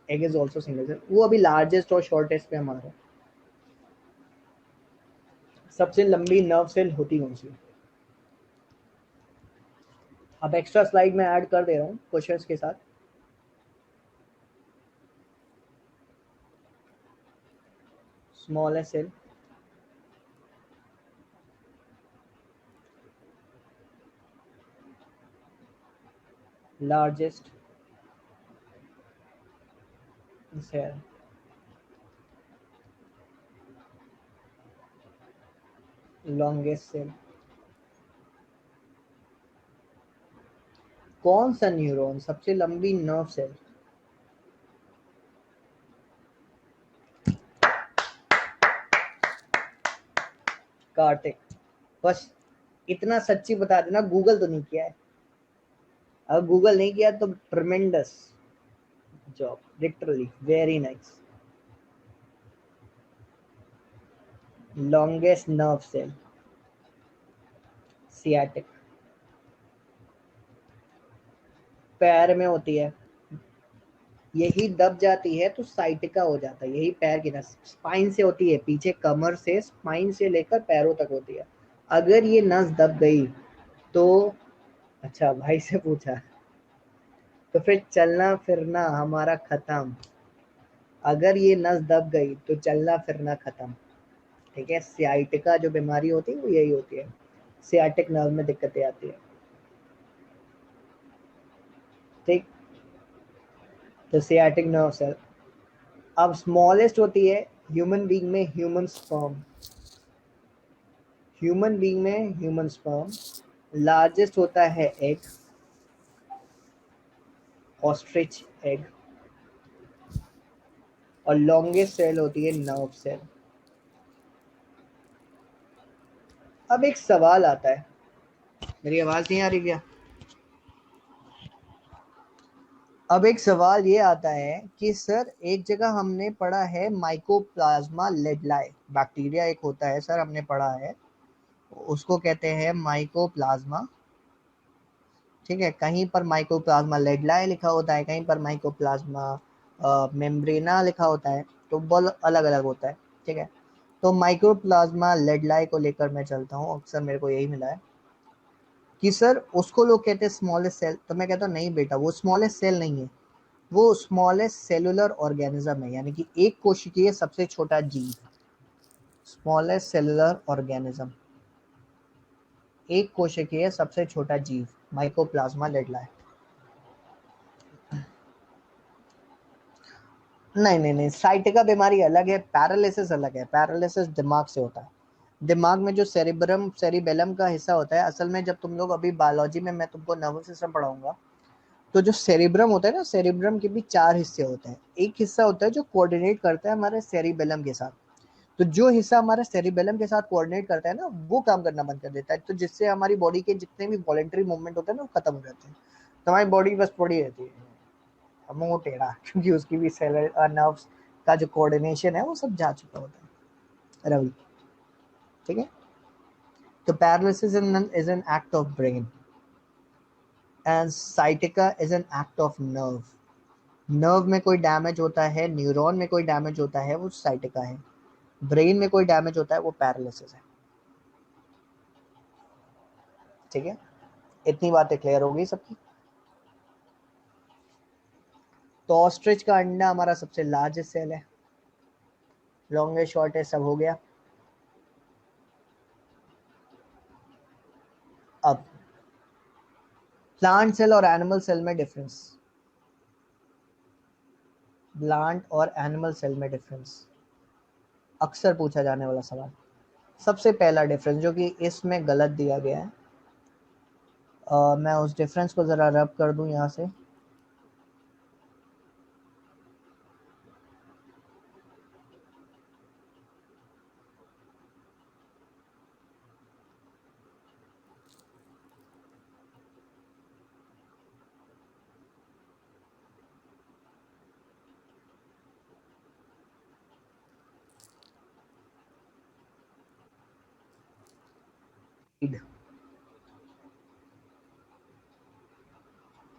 Egg is also single cell, वो अभी लार्जेस्ट और शॉर्टेस्ट पे हमारा। सबसे लंबी नर्व सेल होती कौन सी है? अब एक्स्ट्रा स्लाइड में ऐड कर दे रहा हूँ क्वेश्चंस के साथ। Smallest cell, largest cell, longest cell. कौन सा न्यूरॉन सबसे लंबी नर्व सेल? कार्टिक। बस इतना सच्ची बता देना, गूगल तो नहीं किया है। अगर गूगल नहीं किया तो tremendous, job, literally very nice. Longest nerve cell, sciatic, पैर में होती है, यही दब जाती है तो साइटिका हो जाता है, यही पैर की नस स्पाइन से होती है, पीछे कमर से स्पाइन से लेकर पैरों तक होती है। अगर ये नस दब गई तो, अच्छा भाई से पूछा, तो फिर चलना फिरना हमारा खत्म। अगर ये नस दब गई तो चलना फिरना खत्म। ठीक है, सियाटिका जो बीमारी होती है वो यही होती है, सियाटिक नर्व में दिक्कतें आती है। ठीक, तो सियाटिक नर्व सेल। अब स्मॉलेस्ट होती है ह्यूमन बीइंग में ह्यूमन स्पर्म, ह्यूमन बीइंग में ह्यूमन स्पर्म। लार्जेस्ट होता है एग, ऑस्ट्रिच एग। और लॉन्गेस्ट सेल होती है नर्व सेल। अब एक सवाल आता है, मेरी आवाज नहीं आ रही क्या? अब एक सवाल ये आता है कि सर एक जगह हमने पढ़ा है माइकोप्लाज्मा लेडलाई, बैक्टीरिया एक होता है सर, हमने पढ़ा है, उसको कहते हैं माइकोप्लाज्मा। ठीक है, कहीं पर माइकोप्लाज्मा लेडलाई लिखा होता है, कहीं पर माइकोप्लाज्मा मेम्ब्रेना लिखा होता है, तो बहुत अलग अलग होता है। ठीक है, तो माइक्रोप्लाज्मा लेडलाई को लेकर मैं चलता हूँ, अक्सर मेरे को यही मिला है कि सर उसको लोग कहते हैं स्मॉलेस्ट सेल, तो मैं कहता हूँ नहीं बेटा, वो स्मॉलेस्ट सेल नहीं है, वो स्मॉलेस्ट सेलुलर ऑर्गेनिज्म है, यानी कि एक कोशिकीय सबसे छोटा जीव, स्मॉलेस्ट सेलुलर ऑर्गेनिज्म, एक कोशिकीय सबसे छोटा जीव, माइकोप्लाज्मा लेडलाई। नहीं नहीं नहीं, साइटिका बीमारी अलग है, पैरालिसिस अलग है। पैरालिसिस दिमाग से होता है, दिमाग में जो सेरिब्रम सेरिबेलम का हिस्सा होता है, असल में जब तुम लोग अभी बायोलॉजी में मैं तुमको नर्वस सिस्टम पढ़ाऊंगा, तो जो सेरिब्रम होता है ना, सेरिब्रम के भी 4 हिस्से होते हैं। एक हिस्सा होता है जो कोऑर्डिनेट करता है हमारे सेरिबेलम के साथ, तो जो हिस्सा हमारे सेरिबेलम के साथ कोऑर्डिनेट करता है ना, वो काम करना बंद कर देता है, तो जिससे हमारी बॉडी के जितने भी वॉलेंटरी मूवमेंट होते हैं ना, वो खत्म हो जाते हैं, तो हमारी बॉडी बस पड़ी रहती है मुंह टेढ़ा, क्योंकि उसकी भी सेलर नर्व्स का जो कोऑर्डिनेशन है वो सब जा चुका होता है रवि। ठीक है, तो paralysis is an act of brain and sciatica is an act of nerve. Nerve में कोई डैमेज होता है, न्यूरॉन में कोई डैमेज होता है, वो साइटिका है। ब्रेन में कोई डैमेज होता है, वो पैरालिसिस है। ठीक है, इतनी बातें क्लियर हो गई सबकी। तो ऑस्ट्रिच का अंडा हमारा सबसे लार्जेस्ट सेल है, लॉन्गेस्ट शॉर्टेस्ट सब हो गया। अब प्लांट सेल और एनिमल सेल में डिफरेंस, प्लांट और एनिमल सेल में डिफरेंस अक्सर पूछा जाने वाला सवाल। सबसे पहला डिफरेंस जो कि इसमें गलत दिया गया है, मैं उस डिफरेंस को ज़रा रब कर दूं यहाँ से।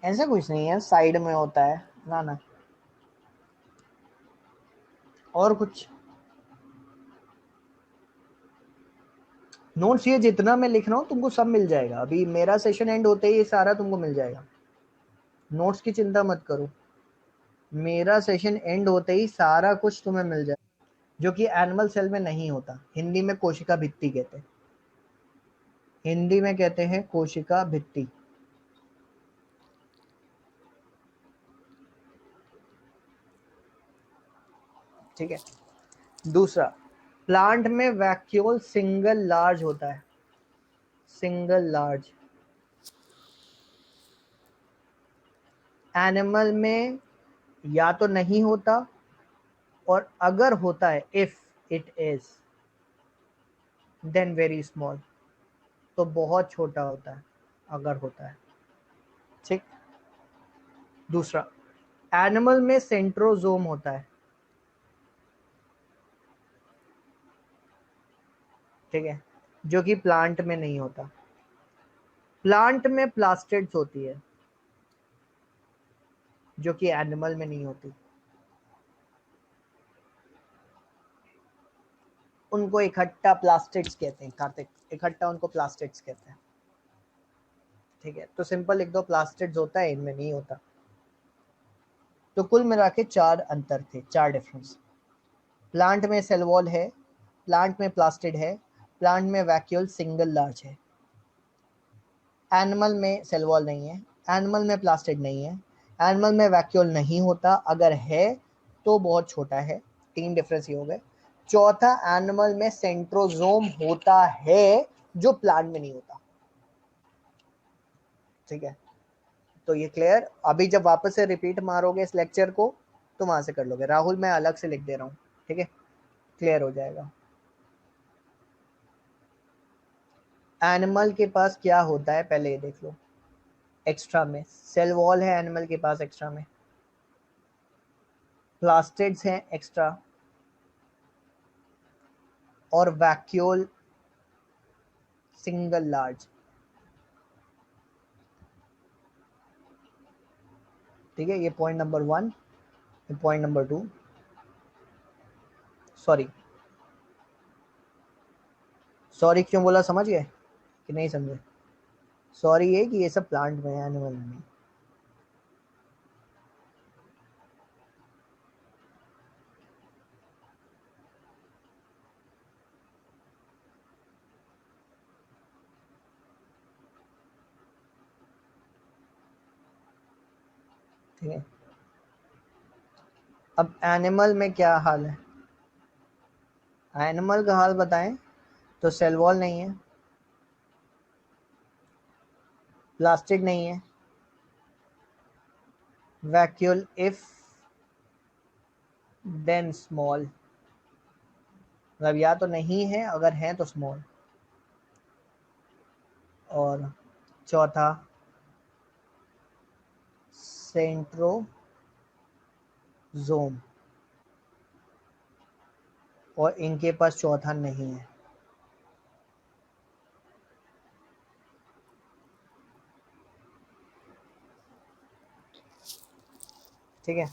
ऐसा कुछ नहीं है, साइड में होता है ना ना, और कुछ नोट्स ये जितना मैं लिख रहा हूँ तुमको सब मिल जाएगा, अभी मेरा सेशन एंड होते ही ये सारा तुमको मिल जाएगा, नोट्स की चिंता मत करो, मेरा सेशन एंड होते ही सारा कुछ तुम्हें मिल जाएगा, जो कि एनिमल सेल में नहीं होता। हिंदी में कोशिका भित्ति कहते हैं, हिंदी में कहते हैं कोशिका भित्ति। ठीक है, दूसरा, प्लांट में वैक्यूल सिंगल लार्ज होता है, सिंगल लार्ज। एनिमल में या तो नहीं होता, और अगर होता है, if it is then very small, तो बहुत छोटा होता है अगर होता है। ठीक, दूसरा, एनिमल में सेंट्रोजोम होता है, ठीक है, जो कि प्लांट में नहीं होता। प्लांट में प्लास्टिड्स होती है, जो कि एनिमल में नहीं होती। उनको इकट्ठा प्लास्टिड्स कहते हैं कार्तिक, इकट्ठा उनको प्लास्टिड्स कहते हैं, ठीक है। तो सिंपल लिख दो, प्लास्टिड्स होता है, इनमें नहीं होता। तो कुल मिला के 4 अंतर थे, 4 डिफरेंस। प्लांट में सेल वॉल है, प्लांट में प्लास्टिड है, प्लांट में वैक्यूल सिंगल लार्ज है। एनिमल में सेल वॉल नहीं है, एनिमल में प्लास्टिड नहीं है, एनिमल में वैक्यूल नहीं होता, अगर है तो बहुत छोटा है। 3 डिफरेंस ये हो गए। चौथा, एनिमल में सेंट्रोजोम होता है, जो प्लांट में नहीं होता, ठीक है। तो ये क्लियर। अभी जब वापस से रिपीट मारोगे इस लेक्चर को तो वहां से कर लोगे। राहुल मैं अलग से लिख दे रहा हूँ, ठीक है, क्लियर हो जाएगा। एनिमल के पास क्या होता है पहले ये देख लो। एक्स्ट्रा में सेल वॉल है एनिमल के पास, एक्स्ट्रा में प्लास्टिड्स हैं एक्स्ट्रा, और वैक्यूल सिंगल लार्ज, ठीक है। ये point number 1। Point number 2, sorry sorry क्यों बोला, समझ गए कि नहीं समझे? सॉरी ये कि ये सब प्लांट में है, एनिमल में नहीं। ठीक है। अब एनिमल में क्या हाल है, एनिमल का हाल बताएं तो सेल वॉल नहीं है, प्लास्टिक नहीं है, वैक्यूल इफ देन स्मॉल, मतलब या तो नहीं है, अगर है तो स्मॉल। और चौथा, सेंट्रोजोम, और इनके पास चौथा नहीं है, ठीक है।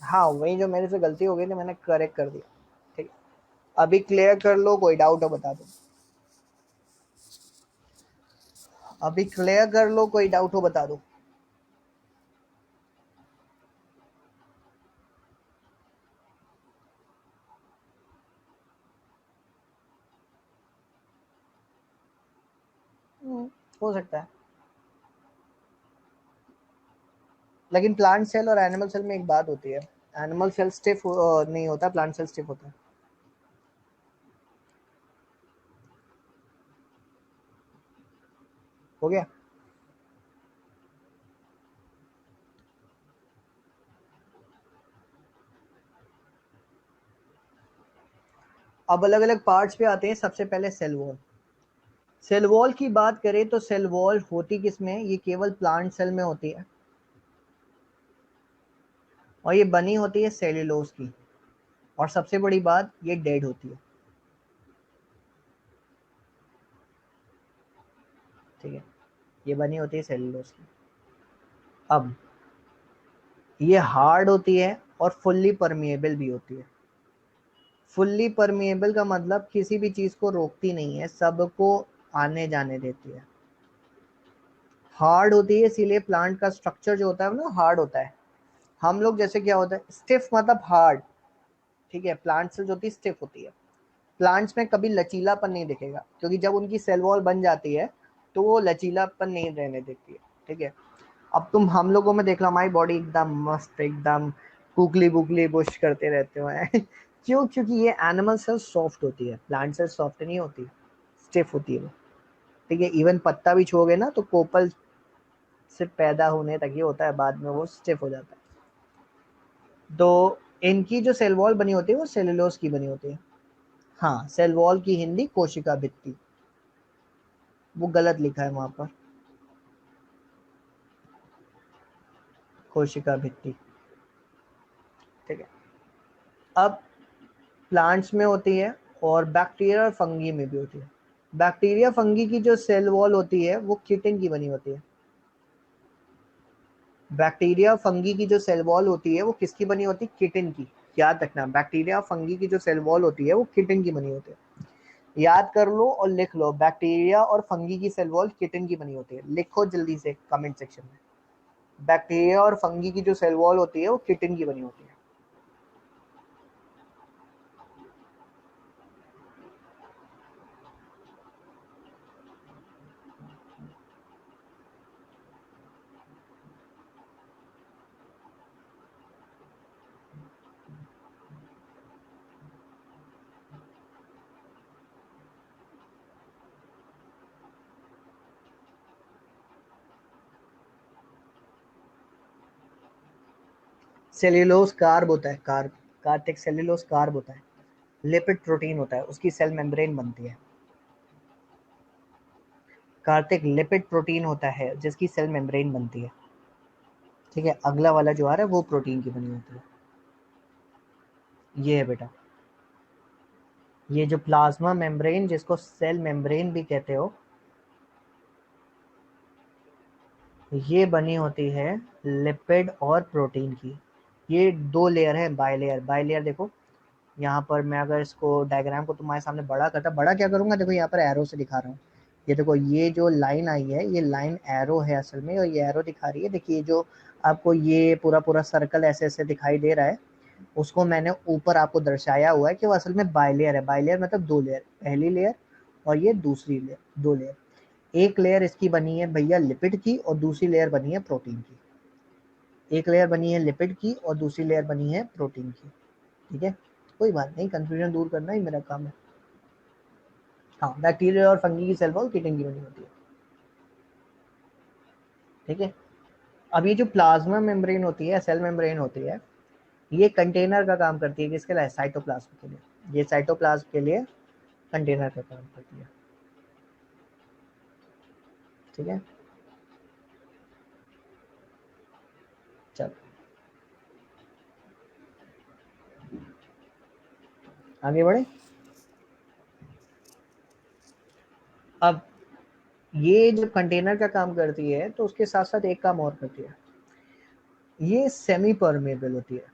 हाँ वही जो मेरे से गलती हो गई थी, मैंने करेक्ट कर दिया, ठीक है। अभी क्लियर कर लो, कोई डाउट हो बता दो। अभी क्लियर कर लो, कोई डाउट हो बता दो। हो सकता है, लेकिन प्लांट सेल और एनिमल सेल में एक बात होती है, एनिमल सेल स्टिफ नहीं होता, प्लांट सेल स्टिफ होता है। हो गया। अब अलग अलग पार्ट्स पे आते हैं। सबसे पहले सेल वॉल। सेल वॉल की बात करें तो सेल वॉल होती किसमें, ये केवल प्लांट सेल में होती है, और ये बनी होती है सेल्यूलोज की, और सबसे बड़ी बात ये डेड होती है, ठीक है। ये बनी होती है सेल्यूलोज की। अब ये हार्ड होती है और फुल्ली परमिएबल भी होती है। फुल्ली परमिएबल का मतलब किसी भी चीज को रोकती नहीं है, सबको आने जाने देती है। हार्ड होती है, इसीलिए प्लांट का स्ट्रक्चर जो होता है ना हार्ड होता है। हम लोग जैसे क्या होता है, स्टिफ मतलब हार्ड, ठीक है। प्लांट से जो होती है स्टिफ होती है। प्लांट्स में कभी लचीलापन नहीं दिखेगा, क्योंकि जब उनकी सेल वॉल बन जाती है तो वो लचीलापन नहीं रहने देती है, ठीक है। अब तुम हम लोगों में देख लो, हमारी बॉडी एकदम मस्त, एकदम कुकली बुकली बुश करते रहते हैं क्यों? क्योंकि ये एनिमल सेल सॉफ्ट होती है, प्लांट सेल सॉफ्ट नहीं होती, स्टिफ होती है वो, ठीक है। इवन पत्ता भी छोगे ना तो कोपल से पैदा होने तक ही होता है, बाद में वो स्टिफ हो जाता है। तो इनकी जो सेल वॉल बनी होती है वो सेलुलोज की बनी होती है। हाँ, सेल वॉल की हिंदी कोशिका भित्ति, वो गलत लिखा है वहां पर, कोशिका भित्ति, अब प्लांट्स में होती है और बैक्टीरिया और फंगी में भी होती है। बैक्टीरिया फंगी की जो सेल वॉल होती है वो किटिन की बनी होती है। बैक्टीरिया फंगी की जो सेल वॉल होती है वो किसकी बनी होती है? किटिन की। याद रखना, बैक्टीरिया फंगी की जो सेल वॉल होती है वो किटिन की बनी होती है। याद कर लो और लिख लो, बैक्टीरिया और फंगी की सेल वॉल किटिन की बनी होती है। लिखो जल्दी से कमेंट सेक्शन में, बैक्टीरिया और फंगी की जो सेल वॉल होती है वो किटिन की बनी होती है। सेल्यूलोज कार्ब होता है, कार्ब, कार्तिक सेल्यूलोज कार्ब होता है। लिपिड प्रोटीन होता है, उसकी सेल मेम्ब्रेन बनती है। कार्तिक लिपिड प्रोटीन होता है जिसकी सेल मेम्ब्रेन बनती है। ठीक है, अगला वाला जो आ रहा है वो प्रोटीन की बनी होती है। ये है बेटा, ये जो प्लाज्मा मेम्ब्रेन जिसको सेल मेम्ब्रेन भी कहते हो, ये बनी होती है लिपिड और प्रोटीन की। ये दो लेयर है, बायलेयर। बायलेयर देखो यहाँ पर, मैं अगर इसको डायग्राम को तुम्हारे सामने बड़ा करता, बड़ा क्या करूंगा, देखो यहाँ पर एरो से दिखा रहा हूँ। ये देखो, ये जो लाइन आई है ये लाइन एरो है असल में, और ये एरो दिखा रही है। देखिए जो आपको ये पूरा पूरा सर्कल ऐसे ऐसे दिखाई दे रहा है, उसको मैंने ऊपर आपको दर्शाया हुआ है कि वो असल में बायलेयर है। बायलेयर मतलब दो लेयर, पहली लेयर और ये दूसरी लेयर, दो लेयर। एक लेयर इसकी बनी है भैया लिपिड की और दूसरी लेयर बनी है प्रोटीन की। एक लेयर बनी है लिपिड की और दूसरी लेयर बनी है प्रोटीन की। ठीक है, कोई बात नहीं, कंफ्यूजन दूर करना ही मेरा काम है। हाँ, बैक्टीरिया और फंगी की सेल वॉल किटिन की बनी होती है। ठीक है, अब ये जो प्लाज्मा मेम्ब्रेन होती है, सेल मेम्ब्रेन होती है, ये कंटेनर का काम करती है। किसके लिए? साइटोप्लाज्म के लिए। ये साइटोप्लाज्म के लिए कंटेनर का काम करती है। ठीक है, चलो आगे बढ़े। अब ये जब कंटेनर का काम करती है तो उसके साथ साथ एक काम और करती है, ये सेमी परमेबल होती है।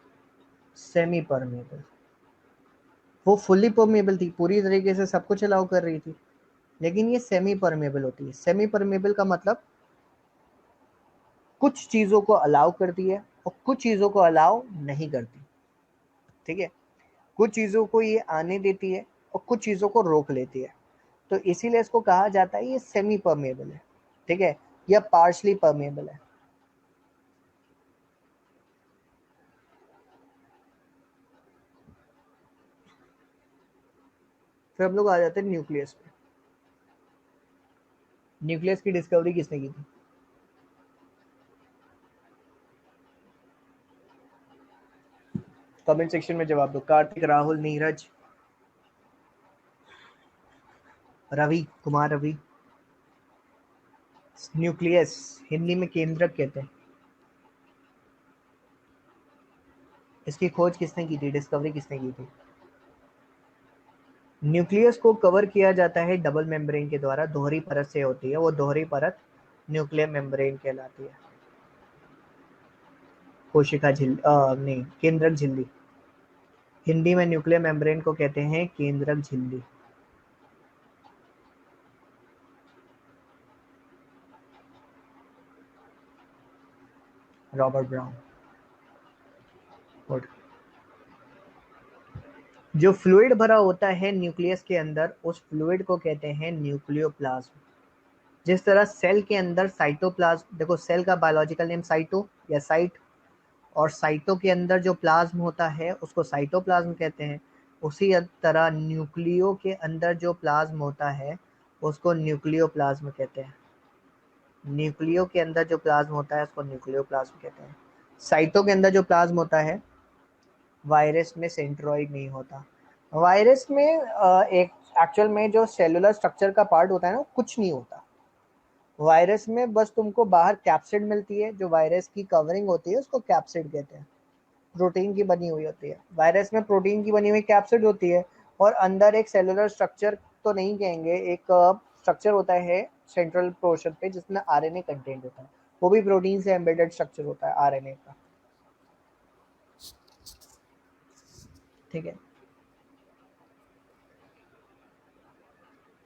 सेमी परमेबल, वो फुल्ली परमेबल थी, पूरी तरीके से सब कुछ अलाउ कर रही थी, लेकिन ये सेमी परमेबल होती है। सेमी परमेबल का मतलब कुछ चीजों को अलाउ करती है और कुछ चीजों को अलाउ नहीं करती। ठीक है, कुछ चीजों को ये आने देती है और कुछ चीजों को रोक लेती है, तो इसीलिए इसको कहा जाता है ये सेमी परमेबल है। ठीक है, या पार्शली परमेबल है। फिर हम लोग आ जाते हैं न्यूक्लियस पे। न्यूक्लियस की डिस्कवरी किसने की थी? कमेंट सेक्शन में जवाब दो। कार्तिक, राहुल, नीरज, रवि, कुमार रवि। न्यूक्लियस हिंदी में केंद्रक कहते हैं। इसकी खोज किसने की थी, डिस्कवरी किसने की थी? न्यूक्लियस को कवर किया जाता है डबल मेम्ब्रेन के द्वारा, दोहरी परत से होती है वो दोहरी परत, न्यूक्लियर मेम्ब्रेन कहलाती है। कोशिका झिल्ली, नहीं, केंद्रक झिल्ली। हिंदी में न्यूक्लियर मेम्ब्रेन को कहते हैं केंद्रक झिल्ली। Robert brown. गुड। जो फ्लूइड भरा होता है न्यूक्लियस के अंदर, उस फ्लूइड को कहते हैं न्यूक्लियोप्लाज्म। जिस तरह सेल के अंदर साइटोप्लाज्म, देखो सेल का बायोलॉजिकल नेम साइटो या साइट, और साइटो के अंदर जो प्लाज्म होता है उसको साइटोप्लाज्म कहते हैं। उसी तरह न्यूक्लियो के अंदर जो प्लाज्म होता है उसको न्यूक्लियोप्लाज्म कहते हैं। न्यूक्लियो के अंदर जो प्लाज्म होता है उसको न्यूक्लियोप्लाज्म कहते हैं। साइटो के अंदर जो प्लाज्म होता है, वायरस में सेंट्रोइड नहीं होता। वायरस में एक एक्चुअल में जो सेलुलर स्ट्रक्चर का पार्ट होता है ना, कुछ नहीं होता वायरस में। बस तुमको बाहर कैप्सिड मिलती है, जो वायरस की कवरिंग होती है उसको कैप्सिड कहते हैं। प्रोटीन की बनी हुई होती है। वायरस में प्रोटीन की बनी हुई कैप्सिड होती है और अंदर एक सेलुलर स्ट्रक्चर तो नहीं कहेंगे, एक स्ट्रक्चर होता है सेंट्रल पोर्शन पे जिसमें आरएनए कंटेंट होता है, वो भी प्रोटीन से एम्बेडेड स्ट्रक्चर होता है आरएनए का। ठीक है,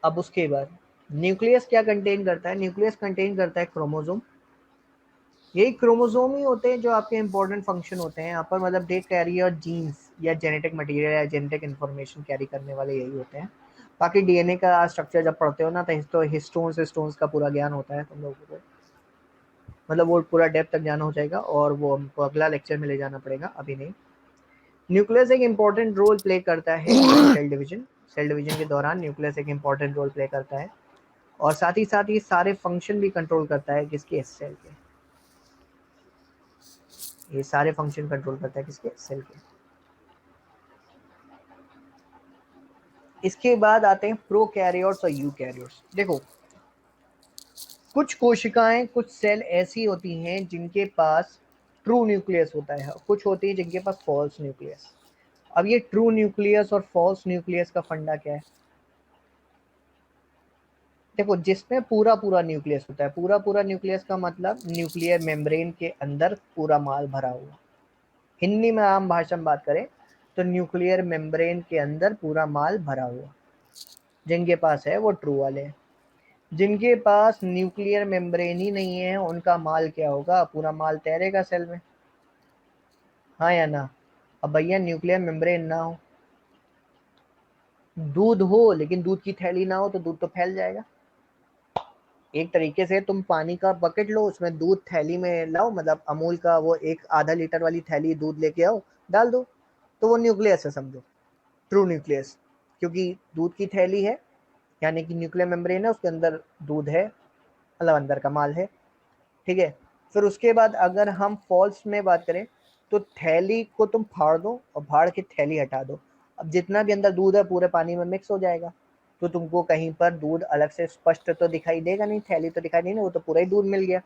अब उसके बाद न्यूक्लियस क्या कंटेन करता है? न्यूक्लियस कंटेन करता है क्रोमोसोम। यही क्रोमोसोम ही होते हैं जो आपके इंपॉर्टेंट फंक्शन होते हैं यहाँ पर, मतलब दे कैरी और जीन्स या जेनेटिक मटेरियल या जेनेटिक इन्फॉर्मेशन कैरी करने वाले यही होते हैं। बाकी डीएनए का स्ट्रक्चर जब पढ़ते हो ना तो हिस्टोन्स का पूरा ज्ञान होता है तुम लोगों को, मतलब वो पूरा डेप्थ तक जाना हो जाएगा और वो हमको अगला लेक्चर में ले जाना पड़ेगा, अभी नहीं। न्यूक्लियस एक इंपॉर्टेंट रोल प्ले करता है सेल डिवीजन के दौरान न्यूक्लियस एक इंपॉर्टेंट रोल प्ले करता है और साथ ही सारे फंक्शन भी कंट्रोल करता है किसके? सेल के। ये सारे फंक्शन कंट्रोल करता है किसके? सेल के। इसके बाद आते हैं प्रोकैरियोट्स और यूकैरियोट्स। देखो, कुछ कोशिकाएं, कुछ सेल ऐसी होती हैं जिनके पास ट्रू न्यूक्लियस होता है, कुछ होती है जिनके पास फॉल्स न्यूक्लियस। अब ये ट्रू न्यूक्लियस और फॉल्स न्यूक्लियस का फंडा क्या है? देखो, जिसमें पूरा पूरा न्यूक्लियस होता है, पूरा पूरा न्यूक्लियस का मतलब न्यूक्लियर मेम्ब्रेन के अंदर पूरा माल भरा हुआ। हिंदी में आम भाषा में बात करें तो न्यूक्लियर मेम्ब्रेन के अंदर पूरा माल भरा हुआ, जिनके पास है वो ट्रू वाले हैं। जिनके पास न्यूक्लियर मेम्ब्रेन ही नहीं है उनका माल क्या होगा? पूरा माल तैरेगा सेल में, हाँ या ना? अब भैया न्यूक्लियर मेम्ब्रेन ना हो, दूध हो लेकिन दूध की थैली ना हो तो दूध तो फैल जाएगा। एक तरीके से तुम पानी का बकेट लो, उसमें दूध थैली में लाओ, मतलब अमूल का वो एक आधा लीटर वाली थैली दूध लेके आओ, डाल दो, तो वो न्यूक्लियस है समझो, ट्रू न्यूक्लियस। क्योंकि दूध की थैली है यानी कि न्यूक्लियर मेम्ब्रेन है, उसके अंदर दूध है, मतलब अंदर का माल है। ठीक है, फिर उसके बाद अगर हम फॉल्स में बात करें तो थैली को तुम फाड़ दो और फाड़ के थैली हटा दो, अब जितना भी अंदर दूध है पूरे पानी में मिक्स हो जाएगा, तो तुमको कहीं पर दूध अलग से स्पष्ट तो दिखाई देगा नहीं, थैली तो दिखाई नहीं, वो तो पूरा ही दूध मिल गया।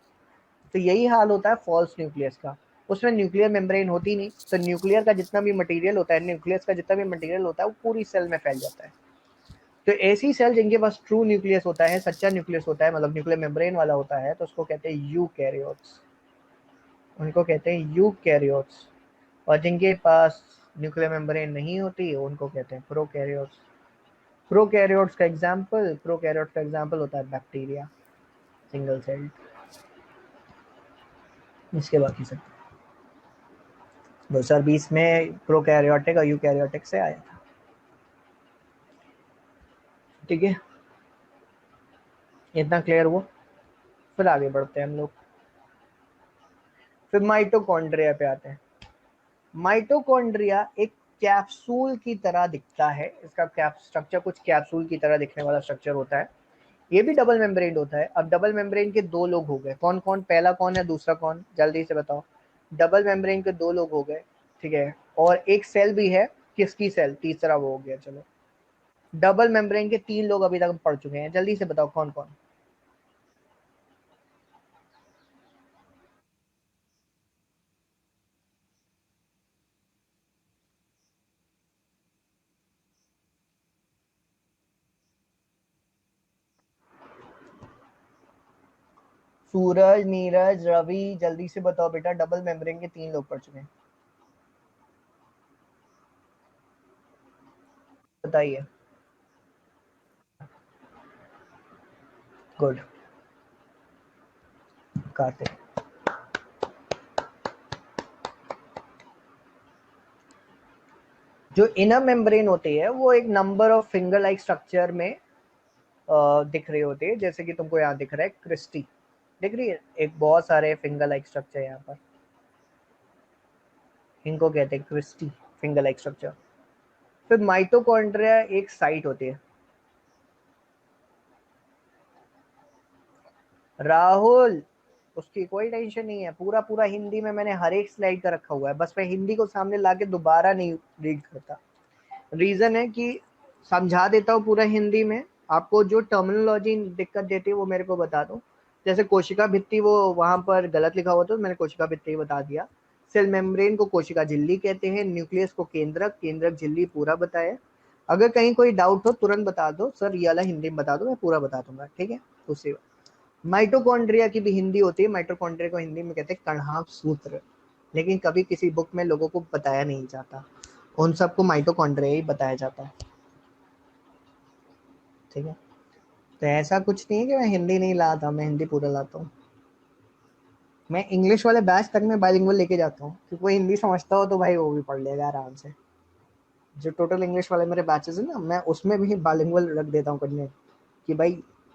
तो यही हाल होता है फॉल्स न्यूक्लियस का, उसमें न्यूक्लियर मेम्ब्रेन होती नहीं, तो न्यूक्लियर का जितना भी मटेरियल होता है, न्यूक्लियस का जितना भी मटेरियल होता है वो पूरी सेल में फैल जाता है। तो ऐसी सेल जिनके पास ट्रू न्यूक्लियस होता है, सच्चा न्यूक्लियस होता है, मतलब न्यूक्लियर मेम्ब्रेन वाला होता है, तो उसको कहते हैं यूकैरियोट्स, उनको कहते हैं यूकैरियोट्स। और जिनके पास न्यूक्लियर मेम्ब्रेन नहीं होती उनको कहते हैं प्रोकैरियोट्स। प्रोकैरियोट्स का एग्जांपल होता है बैक्टीरिया, सिंगल सेल्ड। इसके बाकी सब 2020 में प्रोकैरियोटिक और यूकैरियोटिक से आया था। ठीक है, इतना क्लियर हुआ? फिर आगे बढ़ते हैं हम लोग, फिर माइटोकॉन्ड्रिया पे आते हैं। माइटोकॉन्ड्रिया एक कैप्सूल की तरह दिखता है, इसका स्ट्रक्चर कुछ कैप्सूल की तरह दिखने वाला स्ट्रक्चर होता है। ये भी डबल मेम्ब्रेन होता है। अब डबल मेम्ब्रेन के दो लोग हो गए, कौन कौन? पहला कौन है, दूसरा कौन, जल्दी से बताओ। डबल मेम्ब्रेन के दो लोग हो गए, ठीक है, और एक सेल भी है, किसकी सेल? तीसरा वो हो गया। चलो, डबल मेम्ब्रेन के तीन लोग अभी तक हम पढ़ चुके हैं, जल्दी से बताओ कौन कौन। सूरज, नीरज, रवि, जल्दी से बताओ बेटा, डबल मेम्ब्रेन के तीन लोग पढ़ चुके हैं, बताइए। गुड, कार्तिक। जो इनर मेम्ब्रेन होती है वो एक number of finger like structure में दिख रही होती है, जैसे कि तुमको यहाँ दिख रहा है क्रिस्टी, दिख रही है एक बहुत सारे फिंगर लाइक स्ट्रक्चर यहाँ पर, इनको कहते हैं क्रिस्टी फिंगर लाइक स्ट्रक्चर। फिर माइटोकॉन्ड्रिया एक साइट होती है। राहुल, उसकी कोई टेंशन नहीं है, पूरा पूरा हिंदी में मैंने हर एक स्लाइड का रखा हुआ है, बस मैं हिंदी को सामने लाके दोबारा नहीं रीड करता। रीजन है कि समझा देता हूँ पूरा हिंदी में, आपको जो टर्मिनोलॉजी दिक्कत देती है वो मेरे को बता दो। जैसे कोशिका भित्ति वो वहां पर गलत लिखा हुआ था, तो मैंने कोशिका भित्ति बता दिया। सेल मेम्ब्रेन को कोशिका झिल्ली कहते हैं, न्यूक्लियस को केंद्रक, केंद्रक झिल्ली, पूरा बताया। अगर कहीं कोई डाउट हो तुरंत बता दो सर, ये वाला हिंदी में बता दो, मैं पूरा बता दूंगा, ठीक है। दूसरी माइटोकॉन्ड्रिया की भी हिंदी होती है, माइटोकॉन्ड्रिया को हिंदी में कहते हैं कणहाव सूत्र, लेकिन कभी किसी बुक में लोगों को बताया नहीं जाता, उन सबको माइटोकॉन्ड्रिया ही बताया जाता है, ठीक है। तो ऐसा कुछ नहीं है कि मैं हिंदी नहीं लाता, मैं हिंदी पूरा लाता हूँ। मैं इंग्लिश वाले बैच तक में बाइलिंगुअल लेके जाता हूँ, क्योंकि कोई हिंदी समझता हो तो भाई वो भी पढ़ लेगा आराम से। जो टोटल इंग्लिश वाले मेरे बैचेस है ना, मैं उसमें भी बाइलिंगुअल रख देता हूँ करने, कि भाई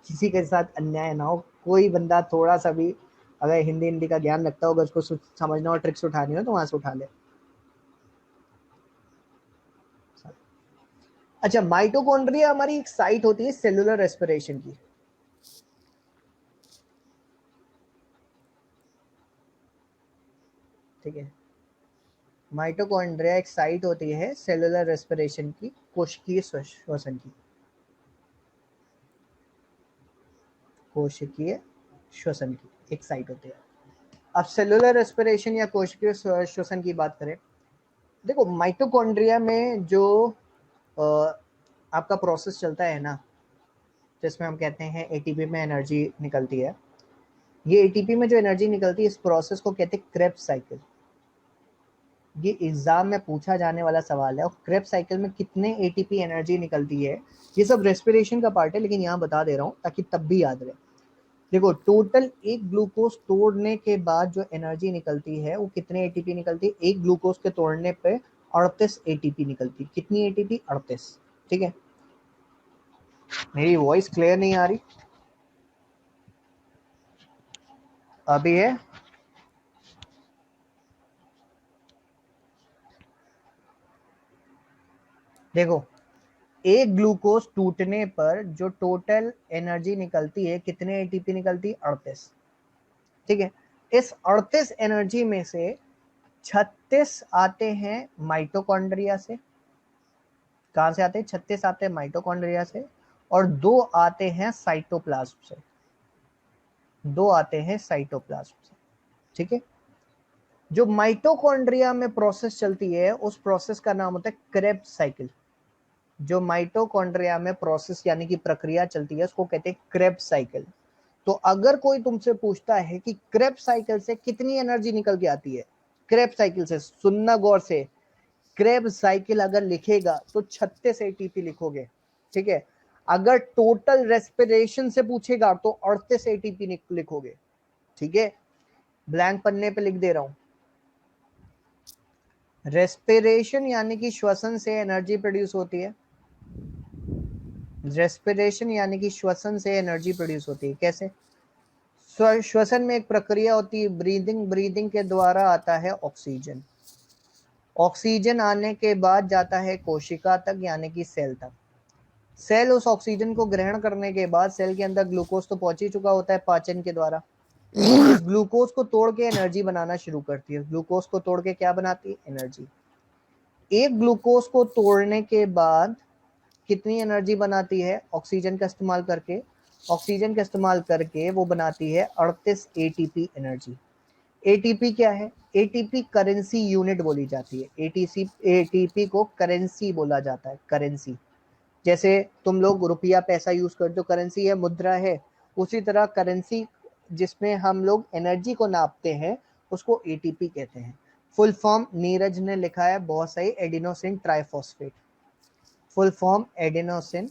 किसी के साथ अन्याय ना हो। कोई बंदा थोड़ा सा भी अगर हिंदी का ज्ञान रखता होगा, उसको समझना और ट्रिक्स उठानी हो तो वहां से उठा ले। अच्छा, माइटोकॉन्ड्रिया हमारी एक साइट होती है सेलुलर रेस्पिरेशन की, ठीक है। माइटोकॉन्ड्रिया एक साइट होती है सेलुलर रेस्पिरेशन की, कोशिकीय श्वसन की, कोशिकीय श्वसन की एक साइट होती है। अब सेलुलर रेस्पिरेशन या कोशिकीय श्वसन की बात करें, देखो माइटोकॉन्ड्रिया में जो आपका प्रोसेस चलता है ना, जिसमें हम कहते हैं एटीपी में एनर्जी निकलती है, ये एटीपी में जो एनर्जी निकलती है इस प्रोसेस को कहते हैं क्रेब्स साइकिल। ये एग्जाम में पूछा जाने वाला सवाल है, और क्रेब्स साइकिल में कितने एटीपी एनर्जी निकलती है, ये सब रेस्पिरेशन का पार्ट है, लेकिन यहाँ बता दे रहा हूँ ताकि तब भी याद रहे। देखो टोटल एक ग्लूकोज तोड़ने के बाद जो एनर्जी निकलती है वो कितने एटीपी निकलती है, एक ग्लूकोज के तोड़ने पे 38 एटीपी निकलती है। कितनी एटीपी? 38, ठीक है। मेरी वॉइस क्लियर नहीं आ रही? अभी है? देखो एक ग्लूकोज टूटने पर जो टोटल एनर्जी निकलती है, कितने एटीपी निकलती है? 38, ठीक है। इस 38 एनर्जी में से 36 आते हैं माइटोकॉन्ड्रिया से। कहां से आते हैं? 36 आते हैं माइटोकॉन्ड्रिया से, और 2 आते हैं साइटोप्लाज्म से, 2 आते हैं साइटोप्लाज्म से, ठीक है। जो माइटोकॉन्ड्रिया में प्रोसेस चलती है उस प्रोसेस का नाम होता है क्रेब्स साइकिल। जो माइटोकॉन्ड्रिया में प्रोसेस यानी कि प्रक्रिया चलती है उसको कहते हैं क्रेब्स साइकिल। तो अगर कोई तुमसे पूछता है कि क्रेब्स साइकिल से कितनी एनर्जी निकल के आती है, क्रेब्स साइकिल से, सुनना गौर से, क्रेब्स साइकिल अगर लिखेगा तो 36 एटीपी लिखोगे, ठीक है। अगर टोटल रेस्पिरेशन से पूछेगा तो 38 एटीपी लिखोगे, ठीक है। ब्लैंक पन्ने पे लिख दे रहा हूं। रेस्पिरेशन यानी कि श्वसन से एनर्जी प्रोड्यूस होती है, रेस्पिरेशन यानी कि श्वसन से एनर्जी प्रोड्यूस होती है। कैसे? श्वसन में एक प्रक्रिया होती है ब्रीदिंग, ब्रीदिंग के द्वारा आता है ऑक्सीजन, ऑक्सीजन आने के बाद जाता है कोशिका तक यानी कि सेल तक। सेल उस ऑक्सीजन को ग्रहण करने के बाद सेल के अंदर ग्लूकोज तो पहुंच ही चुका होता है पाचन के द्वारा, इस ग्लूकोज को तोड़ के एनर्जी बनाना शुरू करती है। ग्लूकोज को तोड़ के क्या बनाती है? एनर्जी। एक ग्लूकोज को तोड़ने के बाद कितनी एनर्जी बनाती है? ऑक्सीजन का इस्तेमाल करके, ऑक्सीजन का इस्तेमाल करके वो बनाती है 38 एटीपी एनर्जी। एटीपी क्या है? एटीपी करेंसी यूनिट बोली जाती है। एटीपी को करेंसी बोला जाता है, करेंसी। जैसे तुम लोग रुपया पैसा यूज करते हो, करेंसी है, मुद्रा है, उसी तरह करेंसी जिसमें हम लोग एनर्जी को नापते हैं उसको एटीपी कहते हैं। फुल फॉर्म नीरज ने लिखा है बहुत सही, adenosine triphosphate, full form adenosine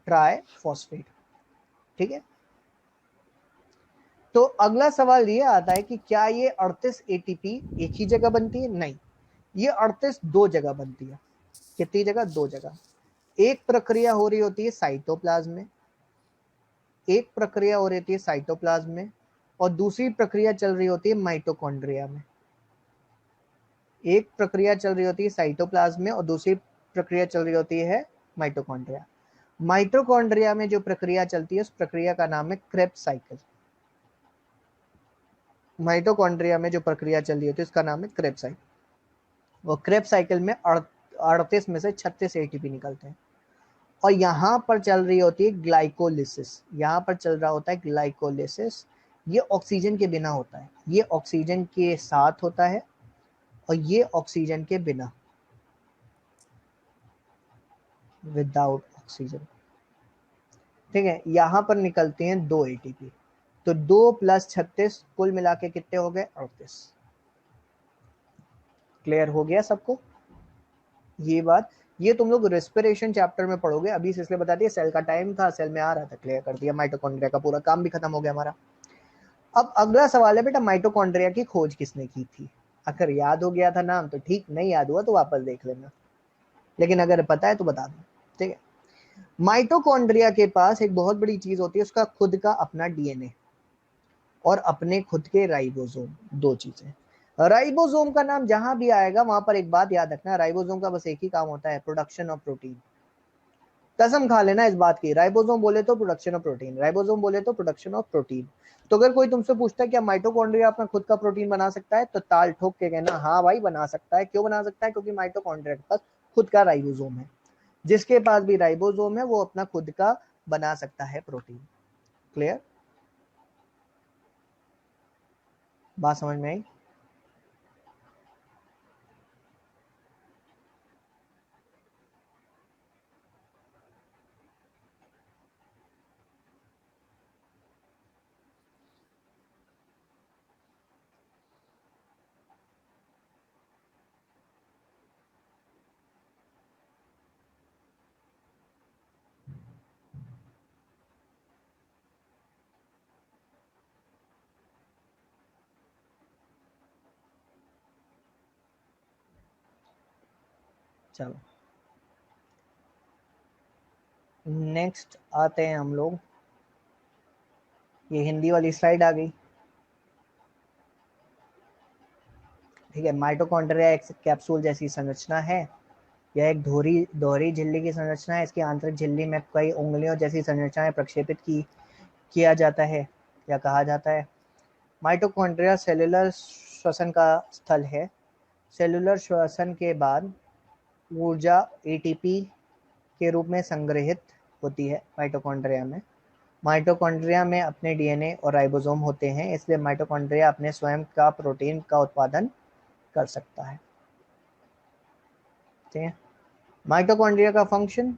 triphosphate, ठीक है। तो अगला सवाल ये आता है कि क्या ये 38 एटीपी एक ही जगह बनती है? नहीं, ये 38 दो जगह बनती है। कितनी जगह? 2 जगह। एक प्रक्रिया हो रही होती है साइटोप्लाज्म में, एक प्रक्रिया हो रही होती है साइटोप्लाज्म में, और दूसरी प्रक्रिया चल रही होती है माइटोकॉन्ड्रिया में। एक प्रक्रिया चल रही होती है साइटोप्लाज्म में और दूसरी प्रक्रिया चल रही होती है माइटोकॉन्ड्रिया। माइटोकॉन्ड्रिया में जो प्रक्रिया चलती है उस प्रक्रिया का नाम है क्रेब्स साइकिल। माइटोकॉन्ड्रिया में जो प्रक्रिया चल रही होती है उसका नाम है क्रेब्स साइकिल। और क्रेब्स साइकिल में 38 में से 36 एटीपी निकलते हैं। और यहाँ पर चल रही होती है ग्लाइकोलिसिस, यहाँ पर चल रहा होता है ग्लाइकोलिसिस, ये ऑक्सीजन के बिना होता है, ये ऑक्सीजन के साथ होता है, और ये ऑक्सीजन के बिना, विदाउट ऑक्सीजन। ठीक है, यहां पर निकलते हैं 2 एटीपी, तो 2 + 36 कुल मिला के कितने हो गए? 38। क्लियर हो गया सबको ये बात? ये तुम लोग रेस्पिरेशन चैप्टर में पढ़ोगे, अभी से इसलिए बता दिया, सेल का टाइम था, सेल में आ रहा था, क्लियर कर दिया। माइटोकॉन्ड्रिया का पूरा काम भी खत्म हो गया हमारा। अब अगला सवाल है बेटा, माइटोकॉन्ड्रिया की खोज किसने की थी? अगर याद हो गया था नाम तो ठीक, नहीं याद हुआ तो वापस देख लेना, लेकिन अगर पता है तो बता दो। ठीक है, माइटोकॉन्ड्रिया के पास एक बहुत बड़ी चीज होती है, उसका खुद का अपना डीएनए और अपने खुद के राइबोसोम, दो चीजें। राइबोसोम का नाम जहां भी आएगा वहां पर एक बात याद रखना, राइबोसोम का बस एक ही काम होता है, प्रोडक्शन ऑफ प्रोटीन। कसम खा लेना इस बात की, राइबोसोम बोले तो प्रोडक्शन ऑफ प्रोटीन, राइबोसोम बोले तो प्रोडक्शन ऑफ प्रोटीन। तो अगर कोई तुमसे पूछता है क्या माइटोकॉन्ड्रिया अपना खुद का प्रोटीन बना सकता है, तो ताल ठोक के कहना हाँ भाई बना सकता है। क्यों बना सकता है? क्योंकि माइटोकॉन्ड्रिया के पास खुद का राइबोसोम है। जिसके पास भी राइबोसोम है वो अपना खुद का बना सकता है प्रोटीन। क्लियर? बात समझ में आई? चलो नेक्स्ट आते हैं हम लोग, ये हिंदी वाली स्लाइड आ गई। ठीक है, माइटोकॉन्ड्रिया एक कैप्सूल जैसी संरचना है, यह एक दोहरी झिल्ली की संरचना है। इसकी आंतरिक झिल्ली में कई उंगलियों जैसी संरचनाएं प्रक्षेपित किया जाता है या कहा जाता है। माइटोकॉन्ड्रिया सेलुलर श्वसन का स्थल है। सेलुलर श्वसन के बाद ऊर्जा एटीपी के रूप में संग्रहित होती है माइटोकॉन्ड्रिया में। माइटोकॉन्ड्रिया में अपने डीएनए और राइबोसोम होते हैं, इसलिए माइटोकॉन्ड्रिया अपने स्वयं का प्रोटीन का उत्पादन कर सकता है। ठीक है, माइटोकॉन्ड्रिया का फंक्शन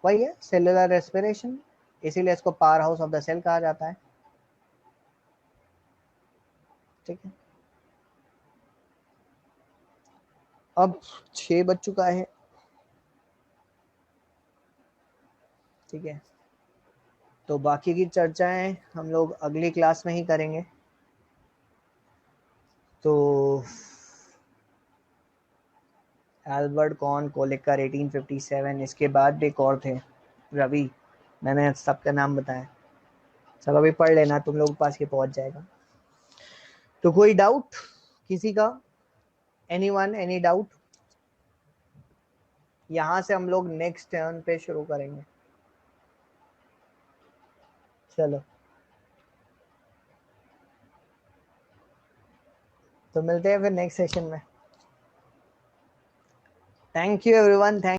वही है, सेलुलर रेस्पिरेशन, इसीलिए इसको power house of the cell कहा जाता है। ठीक है, अब 6 बज चुका है। ठीक है, तो बाकी की चर्चाएं हम लोग अगली क्लास में ही करेंगे। तो एल्बर्ट कॉन कोलेकर 1857, इसके बाद एक और थे रवि, मैंने सबका नाम बताया। चलो अभी पढ़ लेना, तुम लोग के पास ये पहुंच जाएगा। तो कोई डाउट किसी का? Anyone, any doubt? यहां से हम लोग नेक्स्ट टर्न पे शुरू करेंगे। चलो तो मिलते हैं फिर नेक्स्ट सेशन में। Thank you everyone, thank